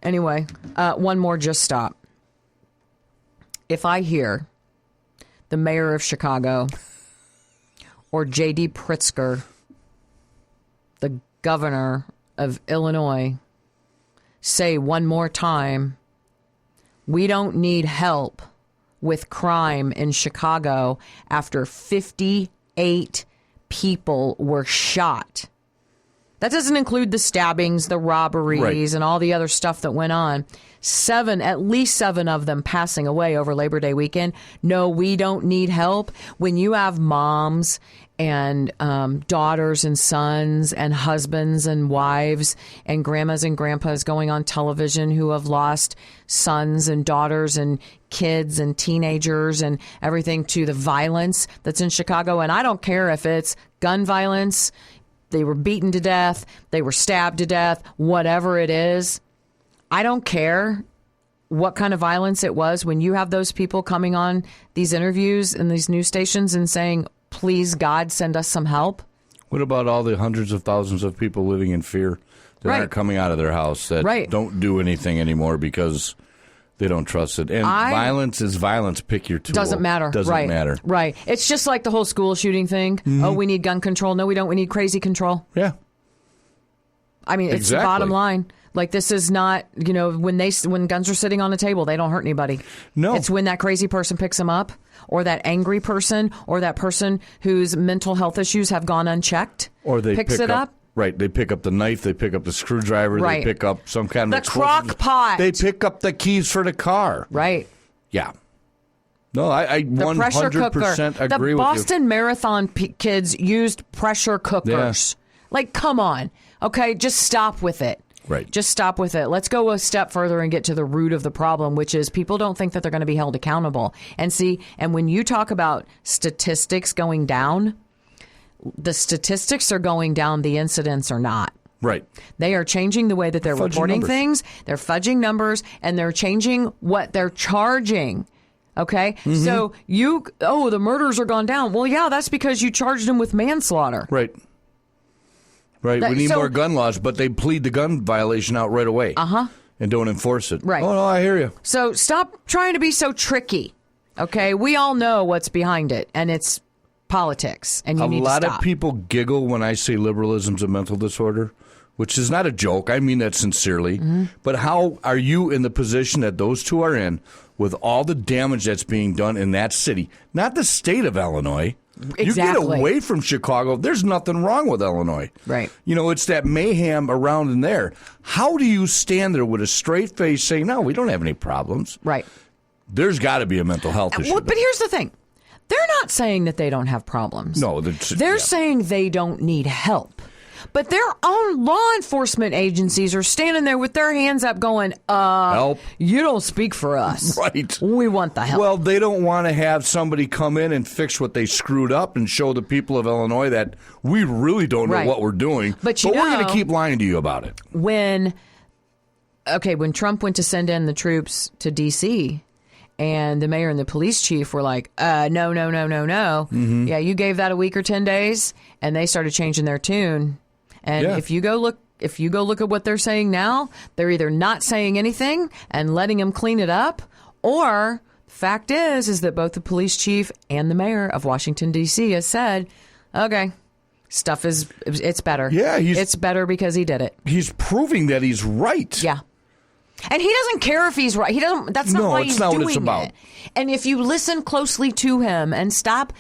Speaker 8: Anyway, one more just stop. If I hear the mayor of Chicago or J.D. Pritzker, the governor of Illinois, say one more time, we don't need help with crime in Chicago after 58 people were shot. That doesn't include the stabbings, the robberies, and all the other stuff that went on. At least seven of them passing away over Labor Day weekend. No, we don't need help. When you have moms and daughters and sons and husbands and wives and grandmas and grandpas going on television who have lost sons and daughters and kids and teenagers and everything to the violence that's in Chicago. And I don't care if it's gun violence, they were beaten to death, they were stabbed to death, whatever it is. I don't care what kind of violence it was. When you have those people coming on these interviews in these news stations and saying, please, God, send us some help.
Speaker 4: What about all the hundreds of thousands of people living in fear that aren't coming out of their house, that don't do anything anymore because they don't trust it? And violence is violence. Pick your tool.
Speaker 8: Doesn't matter.
Speaker 4: Doesn't matter.
Speaker 8: Right. It's just like the whole school shooting thing. Mm-hmm. Oh, we need gun control. No, we don't. We need crazy control.
Speaker 4: Yeah.
Speaker 8: I mean, it's the bottom line. Like, this is not, when guns are sitting on the table, they don't hurt anybody.
Speaker 4: No.
Speaker 8: It's when that crazy person picks them up, or that angry person, or that person whose mental health issues have gone unchecked,
Speaker 4: or they
Speaker 8: picks it up.
Speaker 4: Right. They pick up the knife. They pick up the screwdriver.
Speaker 8: Right.
Speaker 4: They pick up some kind of
Speaker 8: the crock pot.
Speaker 4: They pick up the keys for the car.
Speaker 8: Right.
Speaker 4: Yeah. No, I 100% agree with you.
Speaker 8: The Boston Marathon kids used pressure cookers.
Speaker 4: Yeah.
Speaker 8: Like, come on. Okay, just stop with it.
Speaker 4: Right.
Speaker 8: Just stop with it. Let's go a step further and get to the root of the problem, which is people don't think that they're going to be held accountable. And when you talk about statistics going down, the statistics are going down, the incidents are not.
Speaker 4: Right.
Speaker 8: They are changing the way that they're reporting things. They're fudging numbers, and they're changing what they're charging. Okay? Mm-hmm. So the murders are gone down. Well, yeah, that's because you charged them with manslaughter.
Speaker 4: Right. Right, we need more gun laws, but they plead the gun violation out right away. And don't enforce it.
Speaker 8: Right.
Speaker 4: Oh, no, I hear you.
Speaker 8: So stop trying to be so tricky, okay? We all know what's behind it, and it's politics, and you need to stop.
Speaker 4: A lot of people giggle when I say liberalism's a mental disorder, which is not a joke. I mean that sincerely. Mm-hmm. But how are you in the position that those two are in with all the damage that's being done in that city, not the state of Illinois?
Speaker 8: Exactly.
Speaker 4: You get away from Chicago, there's nothing wrong with Illinois.
Speaker 8: Right.
Speaker 4: It's that mayhem around in there. How do you stand there with a straight face saying, no, we don't have any problems?
Speaker 8: Right.
Speaker 4: There's got to be a mental health issue.
Speaker 8: But here's the thing. They're not saying that they don't have problems.
Speaker 4: No.
Speaker 8: They're saying they don't need help. But their own law enforcement agencies are standing there with their hands up going,
Speaker 4: help.
Speaker 8: You don't speak for us.
Speaker 4: Right.
Speaker 8: We want the help.
Speaker 4: Well, they don't want to have somebody come in and fix what they screwed up and show the people of Illinois that we really don't know what we're doing. But we're going to keep lying to you about it.
Speaker 8: When Trump went to send in the troops to D.C., and the mayor and the police chief were like, no.
Speaker 4: Mm-hmm.
Speaker 8: Yeah, you gave that a week or 10 days, and they started changing their tune. And if you go look at what they're saying now, they're either not saying anything and letting them clean it up, or the fact is that both the police chief and the mayor of Washington, D.C. has said, okay, it's better.
Speaker 4: Yeah,
Speaker 8: it's better because he did it.
Speaker 4: He's proving that he's right.
Speaker 8: Yeah. And he doesn't care if he's right. He doesn't. That's not why he's doing it. No, it's not what it's about. And if you listen closely to him and stop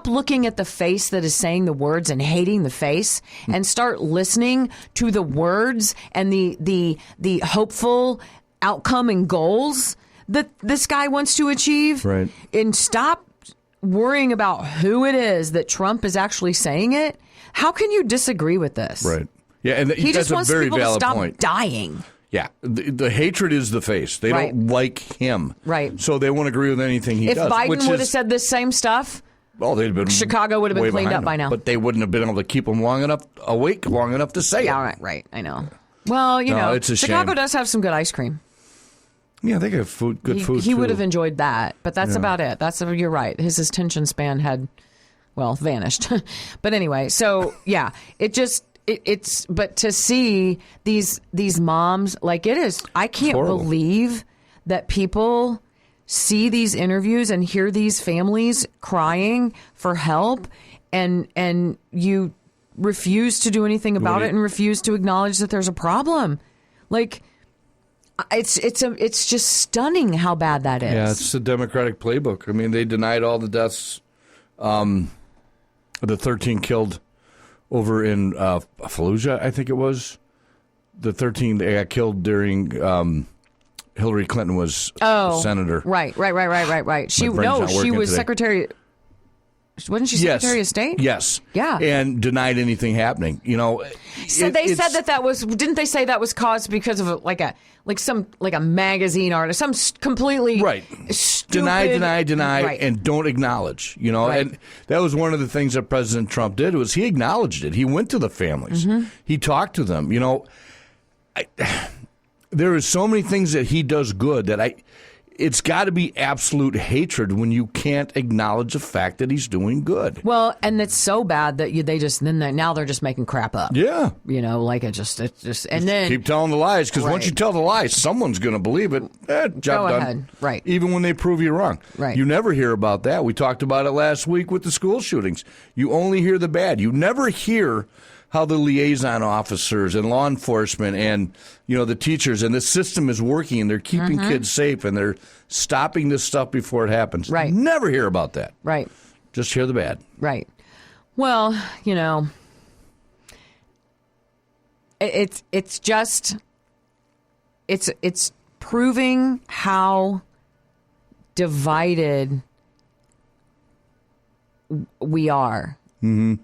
Speaker 8: looking at the face that is saying the words and hating the face, and start listening to the words and the hopeful outcome and goals that this guy wants to achieve.
Speaker 4: Right.
Speaker 8: And stop worrying about who it is that Trump is actually saying it. How can you disagree with this?
Speaker 4: Right. Yeah, and
Speaker 8: he just wants people to stop
Speaker 4: point.
Speaker 8: Dying.
Speaker 4: Yeah, the hatred is the face. They don't like him.
Speaker 8: Right.
Speaker 4: So they won't agree with anything he does.
Speaker 8: If Biden would have said this same stuff,
Speaker 4: they'd have been
Speaker 8: Chicago would have been cleaned up by now.
Speaker 4: But they wouldn't have been able to keep him awake long enough to say it.
Speaker 8: Yeah, right. I know. Well, Chicago
Speaker 4: it's a
Speaker 8: Chicago
Speaker 4: shame.
Speaker 8: does have some good ice cream.
Speaker 4: Yeah, they got good food.
Speaker 8: He
Speaker 4: too.
Speaker 8: would have enjoyed that, but that's about it. You're right. His attention span had, vanished. But anyway, so yeah, it's but to see these moms, like it is, I can't believe that people see these interviews and hear these families crying for help, and you refuse to do anything about it and refuse to acknowledge that there's a problem. Like, it's just stunning how bad that is.
Speaker 4: Yeah, it's the Democratic playbook. I mean, they denied all the deaths. The 13 killed over in Fallujah, I think it was. The 13 they got killed during Hillary Clinton was senator.
Speaker 8: Right. She was secretary. Wasn't she Secretary of State?
Speaker 4: Yes.
Speaker 8: Yeah.
Speaker 4: And denied anything happening.
Speaker 8: So they said that was. Didn't they say that was caused because of a magazine article, some completely stupid,
Speaker 4: deny, and don't acknowledge. And that was one of the things that President Trump did was he acknowledged it. He went to the families. Mm-hmm. He talked to them. There is so many things that he does good that it's got to be absolute hatred when you can't acknowledge the fact that he's doing good.
Speaker 8: Well, and it's so bad that now they're just making crap up.
Speaker 4: Yeah,
Speaker 8: then
Speaker 4: keep telling the lies because once you tell the lies, someone's going to believe it. Job done.
Speaker 8: Ahead. Right.
Speaker 4: Even when they prove you wrong.
Speaker 8: Right.
Speaker 4: You never hear about that. We talked about it last week with the school shootings. You only hear the bad. You never hear how the liaison officers and law enforcement and the teachers and the system is working and they're keeping kids safe and they're stopping this stuff before it happens.
Speaker 8: Right.
Speaker 4: Never hear about that.
Speaker 8: Right.
Speaker 4: Just hear the bad.
Speaker 8: Right. Well, it's just it's proving how divided we are. Mm-hmm.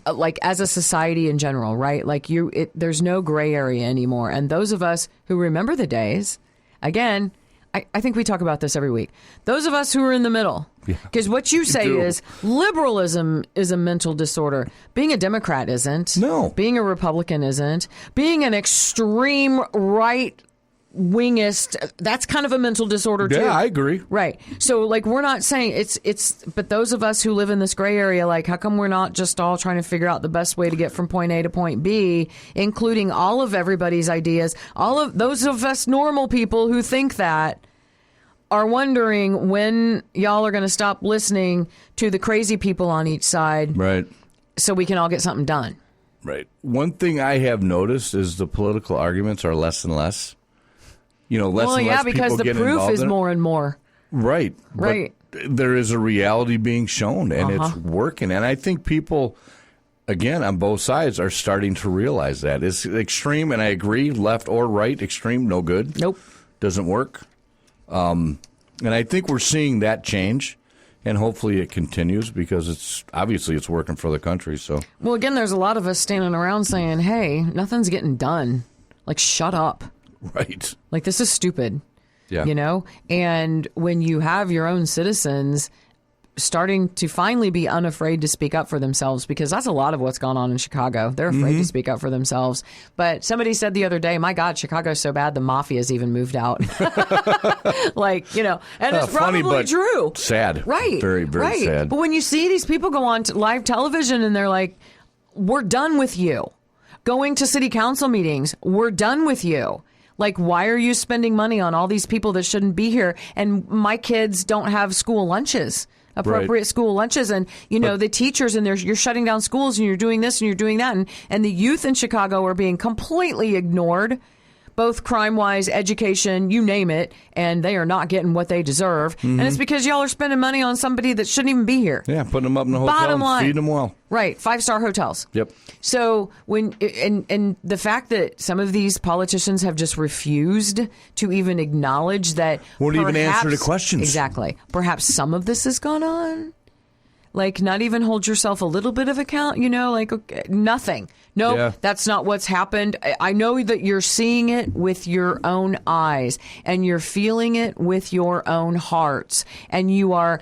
Speaker 8: Like as a society in general, right? Like there's no gray area anymore. And those of us who remember the days, again, I think we talk about this every week. Those of us who are in the middle, because what you say is liberalism is a mental disorder. Being a Democrat isn't.
Speaker 4: No.
Speaker 8: Being a Republican isn't. Being an extreme right wingist, that's kind of a mental disorder too.
Speaker 4: Yeah, I agree.
Speaker 8: Right. So we're not saying it's but those of us who live in this gray area, how come we're not just all trying to figure out the best way to get from point A to point B, including all of everybody's ideas, all of those of us normal people who think that are wondering when y'all are going to stop listening to the crazy people on each side.
Speaker 4: Right.
Speaker 8: So we can all get something done.
Speaker 4: Right. One thing I have noticed is the political arguments are less and less. Less and less
Speaker 8: because the proof is more and more.
Speaker 4: Right.
Speaker 8: Right.
Speaker 4: But there is a reality being shown, and it's working. And I think people, again, on both sides, are starting to realize that. It's extreme, and I agree, left or right, extreme, no good.
Speaker 8: Nope.
Speaker 4: Doesn't work. And I think we're seeing that change, and hopefully it continues because it's working for the country. So,
Speaker 8: well, again, there's a lot of us standing around saying, hey, nothing's getting done. Shut up.
Speaker 4: Right.
Speaker 8: This is stupid.
Speaker 4: Yeah.
Speaker 8: And when you have your own citizens starting to finally be unafraid to speak up for themselves, because that's a lot of what's gone on in Chicago. They're afraid to speak up for themselves. But somebody said the other day, my God, Chicago's so bad the mafia's even moved out. And it's
Speaker 4: funny,
Speaker 8: probably true.
Speaker 4: Sad.
Speaker 8: Right.
Speaker 4: Very, very sad.
Speaker 8: But when you see these people go on to live television and they're like, we're done with you. Going to city council meetings, we're done with you. Why are you spending money on all these people that shouldn't be here? And my kids don't have school lunches, appropriate school lunches. And, the teachers and you're shutting down schools and you're doing this and you're doing that. And the youth in Chicago are being completely ignored, both crime-wise, education, you name it. And they are not getting what they deserve. Mm-hmm. And it's because y'all are spending money on somebody that shouldn't even be here.
Speaker 4: Yeah, putting them up in a hotel
Speaker 8: Bottom line,
Speaker 4: feeding them well.
Speaker 8: Right, 5-star hotels.
Speaker 4: Yep.
Speaker 8: So and the fact that some of these politicians have just refused to even acknowledge that
Speaker 4: won't even answer the questions.
Speaker 8: Exactly. Perhaps some of this has gone on. Not even hold yourself a little bit of account, okay, nothing. No, That's not what's happened. I know that you're seeing it with your own eyes and you're feeling it with your own hearts, and you are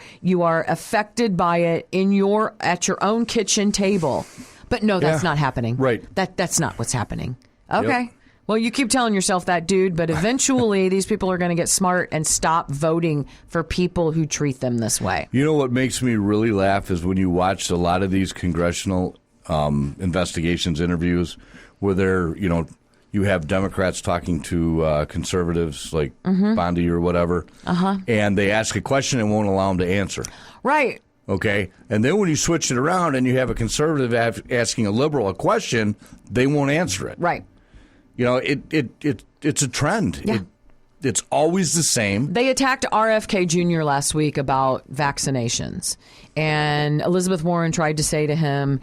Speaker 8: affected by it at your own kitchen table. But no, that's not happening.
Speaker 4: Right.
Speaker 8: That's not what's happening. Okay.
Speaker 4: Yep.
Speaker 8: Well, you keep telling yourself that, dude, but eventually these people are going to get smart and stop voting for people who treat them this way.
Speaker 4: You know what makes me really laugh is when you watch a lot of these congressional investigations, interviews, where they're, you have Democrats talking to conservatives like Bondi or whatever, and they ask a question and won't allow them to answer.
Speaker 8: Right.
Speaker 4: Okay, and then when you switch it around and you have a conservative asking a liberal a question, they won't answer it.
Speaker 8: Right.
Speaker 4: It's a trend.
Speaker 8: Yeah.
Speaker 4: It's always the same.
Speaker 8: They attacked RFK Jr. last week about vaccinations, and Elizabeth Warren tried to say to him,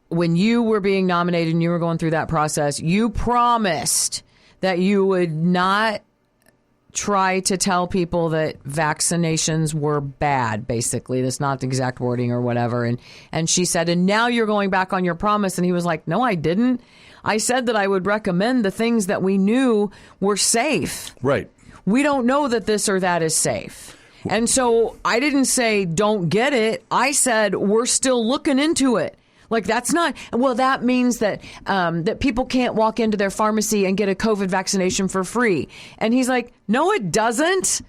Speaker 8: when you were being nominated and you were going through that process, you promised that you would not try to tell people that vaccinations were bad, basically. That's not the exact wording or whatever. And she said, and now you're going back on your promise. And he was like, no, I didn't. I said that I would recommend the things that we knew were safe.
Speaker 4: Right.
Speaker 8: We don't know that this or that is safe. And so I didn't say don't get it. I said we're still looking into it. Like, that's not, well, that means that that people can't walk into their pharmacy and get a COVID vaccination for free. And he's like, no, it doesn't.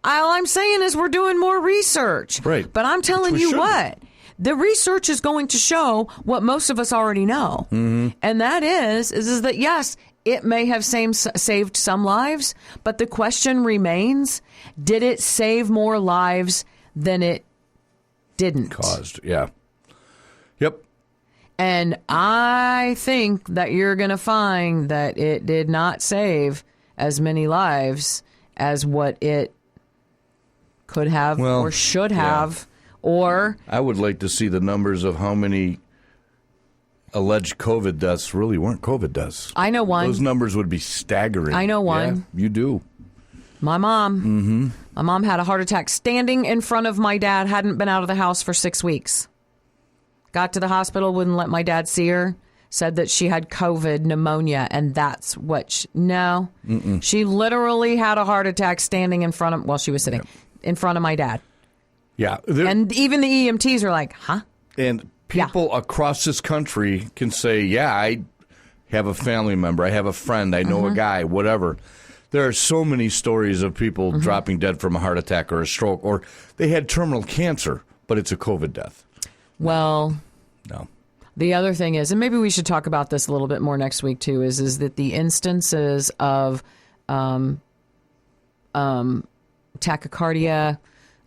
Speaker 8: All I'm saying is we're doing more research.
Speaker 4: Right.
Speaker 8: But I'm telling you what, the research is going to show what most of us already know. Mm-hmm. And that is that, yes, it may have saved some lives, but the question remains, did it save more lives than it didn't?
Speaker 4: Caused, yeah. Yep.
Speaker 8: And I think that you're going to find that it did not save as many lives as what it could have or should have. Or
Speaker 4: I would like to see the numbers of how many alleged COVID deaths really weren't COVID deaths.
Speaker 8: I know one.
Speaker 4: Those numbers would be staggering.
Speaker 8: I know one.
Speaker 4: Yeah, you do.
Speaker 8: My mom. Mm-hmm. My mom had a heart attack standing in front of my dad, hadn't been out of the house for 6 weeks. Got to the hospital, wouldn't let my dad see her. Said that she had COVID pneumonia, and that's what she literally had a heart attack standing in front of, she was sitting in front of my dad.
Speaker 4: Yeah.
Speaker 8: And even the EMTs are like, huh?
Speaker 4: And people across this country can say, yeah, I have a family member, I have a friend, I know a guy, whatever. There are so many stories of people dropping dead from a heart attack or a stroke, or they had terminal cancer, but it's a COVID death.
Speaker 8: Well,
Speaker 4: no.
Speaker 8: The other thing is, and maybe we should talk about this a little bit more next week too, is that the instances of tachycardia,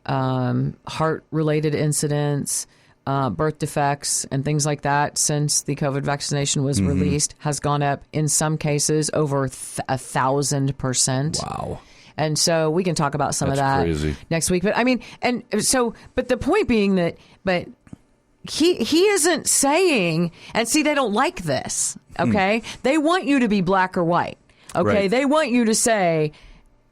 Speaker 8: heart-related incidents, birth defects, and things like that since the COVID vaccination was released has gone up in some cases over 1,000%.
Speaker 4: Wow.
Speaker 8: And so we can talk about some of that
Speaker 4: crazy.
Speaker 8: Next week. But I mean, but the point being that, he isn't saying, and see, they don't like this, okay? They want you to be black or white, okay?
Speaker 4: Right.
Speaker 8: They want you to say,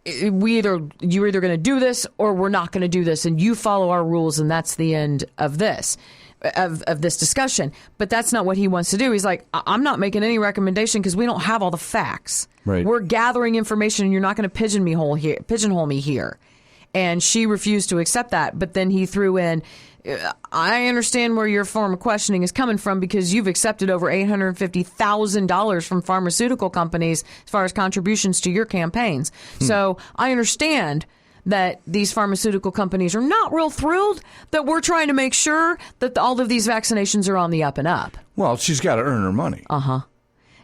Speaker 8: you're either going to do this or we're not going to do this, and you follow our rules, and that's the end of this. Of this discussion. But that's not what he wants to do. He's like, I'm not making any recommendation because we don't have all the facts.
Speaker 4: Right.
Speaker 8: We're gathering information, and you're not going to pigeonhole me here. And she refused to accept that. But then he threw in, I understand where your form of questioning is coming from because you've accepted over $850,000 from pharmaceutical companies as far as contributions to your campaigns. So I understand that these pharmaceutical companies are not real thrilled that we're trying to make sure that all of these vaccinations are on the up and up.
Speaker 4: Well, she's got to earn her money.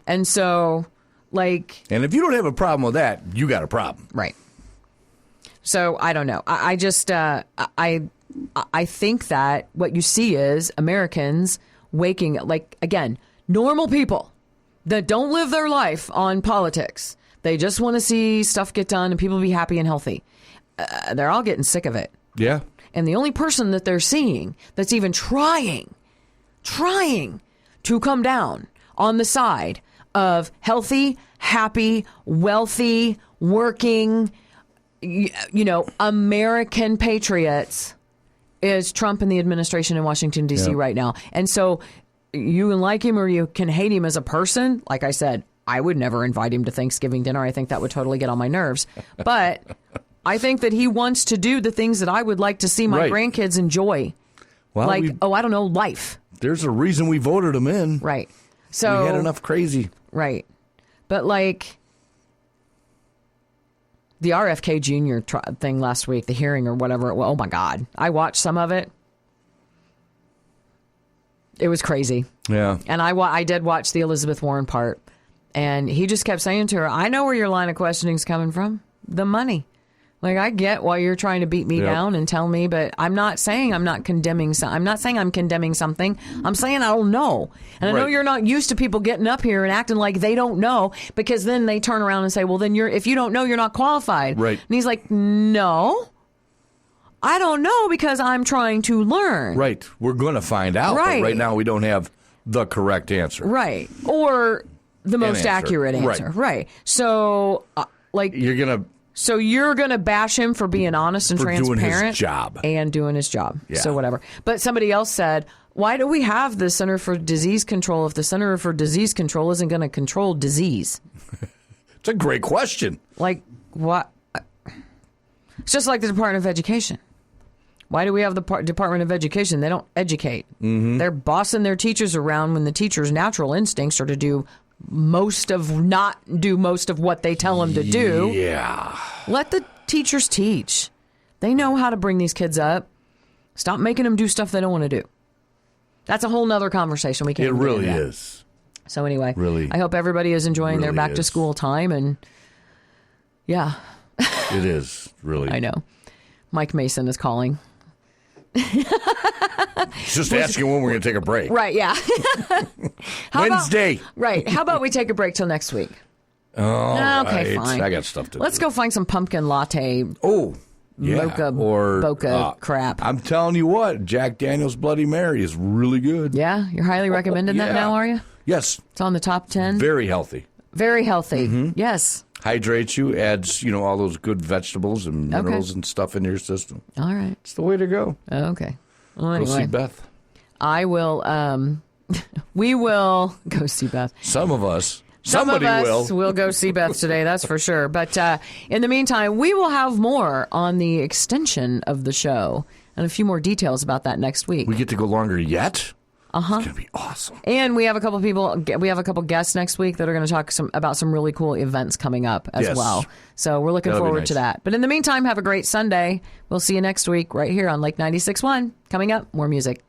Speaker 8: And so,
Speaker 4: and if you don't have a problem with that, you got a problem.
Speaker 8: Right. So I don't know. I just I think that what you see is Americans waking, again, normal people that don't live their life on politics. They just want to see stuff get done and people be happy and healthy. They're all getting sick of it.
Speaker 4: Yeah.
Speaker 8: And the only person that they're seeing that's even trying to come down on the side of healthy, happy, wealthy, working, American patriots is Trump and the administration in Washington, D.C. right now. And so you can like him or you can hate him as a person. Like I said, I would never invite him to Thanksgiving dinner. I think that would totally get on my nerves. But I think that he wants to do the things that I would like to see my grandkids enjoy.
Speaker 4: Well,
Speaker 8: I don't know, life.
Speaker 4: There's a reason we voted him in.
Speaker 8: Right. So
Speaker 4: we had enough crazy.
Speaker 8: Right. But like the RFK Jr. thing last week, the hearing or whatever. Oh my God. I watched some of it. It was crazy.
Speaker 4: Yeah.
Speaker 8: And I did watch the Elizabeth Warren part. And he just kept saying to her, I know where your line of questioning is coming from. The money. Like, I get why you're trying to beat me down and tell me, but I'm not saying I'm not condemning. I'm not saying I'm condemning something. I'm saying I don't know. And I know you're not used to people getting up here and acting like they don't know, because then they turn around and say, well, then if you don't know, you're not qualified.
Speaker 4: Right.
Speaker 8: And he's like, no, I don't know because I'm trying to learn.
Speaker 4: Right. We're going to find out.
Speaker 8: Right.
Speaker 4: But right now, we don't have the correct answer.
Speaker 8: Right. Or the most accurate answer. Right. So,
Speaker 4: you're going to...
Speaker 8: So you're going to bash him for being honest and transparent.
Speaker 4: Doing his job.
Speaker 8: And doing his job.
Speaker 4: Yeah.
Speaker 8: So whatever. But somebody else said, why do we have the Center for Disease Control if the Center for Disease Control isn't going to control disease?
Speaker 4: It's a great question.
Speaker 8: Like, what? It's just like the Department of Education. Why do we have the Department of Education? They don't educate. Mm-hmm. They're bossing their teachers around when the teachers' natural instincts are to do most of what they tell them to do.
Speaker 4: Yeah.
Speaker 8: Let the teachers teach. They know how to bring these kids up. Stop making them do stuff they don't want to do. That's a whole nother conversation. We can't.
Speaker 4: It really is.
Speaker 8: So anyway,
Speaker 4: really,
Speaker 8: I hope everybody is enjoying their back to school time. And yeah,
Speaker 4: it is really.
Speaker 8: I know. Mike Mason is calling.
Speaker 4: Just asking when we're going to take a break.
Speaker 8: Right, yeah.
Speaker 4: Wednesday.
Speaker 8: How about we take a break till next week?
Speaker 4: Oh,
Speaker 8: okay, fine.
Speaker 4: I got stuff to do.
Speaker 8: Let's go find some pumpkin latte.
Speaker 4: Oh, yeah.
Speaker 8: Boca crap.
Speaker 4: I'm telling you what, Jack Daniel's Bloody Mary is really good.
Speaker 8: Yeah? You're highly recommending that now, are you?
Speaker 4: Yes.
Speaker 8: It's on the top 10?
Speaker 4: Very healthy.
Speaker 8: Very healthy.
Speaker 4: Mm-hmm.
Speaker 8: Yes.
Speaker 4: Hydrates you, adds, all those good vegetables and minerals and stuff into your system.
Speaker 8: All right.
Speaker 4: It's the way to go.
Speaker 8: Okay. Well, anyway.
Speaker 4: Go see Beth.
Speaker 8: I will, we will go see Beth.
Speaker 4: Some of us.
Speaker 8: Somebody
Speaker 4: will.
Speaker 8: We'll go see Beth today, that's for sure. But in the meantime, we will have more on the extension of the show and a few more details about that next week.
Speaker 4: We get to go longer yet?
Speaker 8: Uh-huh.
Speaker 4: It's going to be awesome.
Speaker 8: And we have a couple guests next week that are going to talk about some really cool events coming up as well. So we're looking forward to that. But in the meantime, have a great Sunday. We'll see you next week right here on Lake 96.1. Coming up, more music.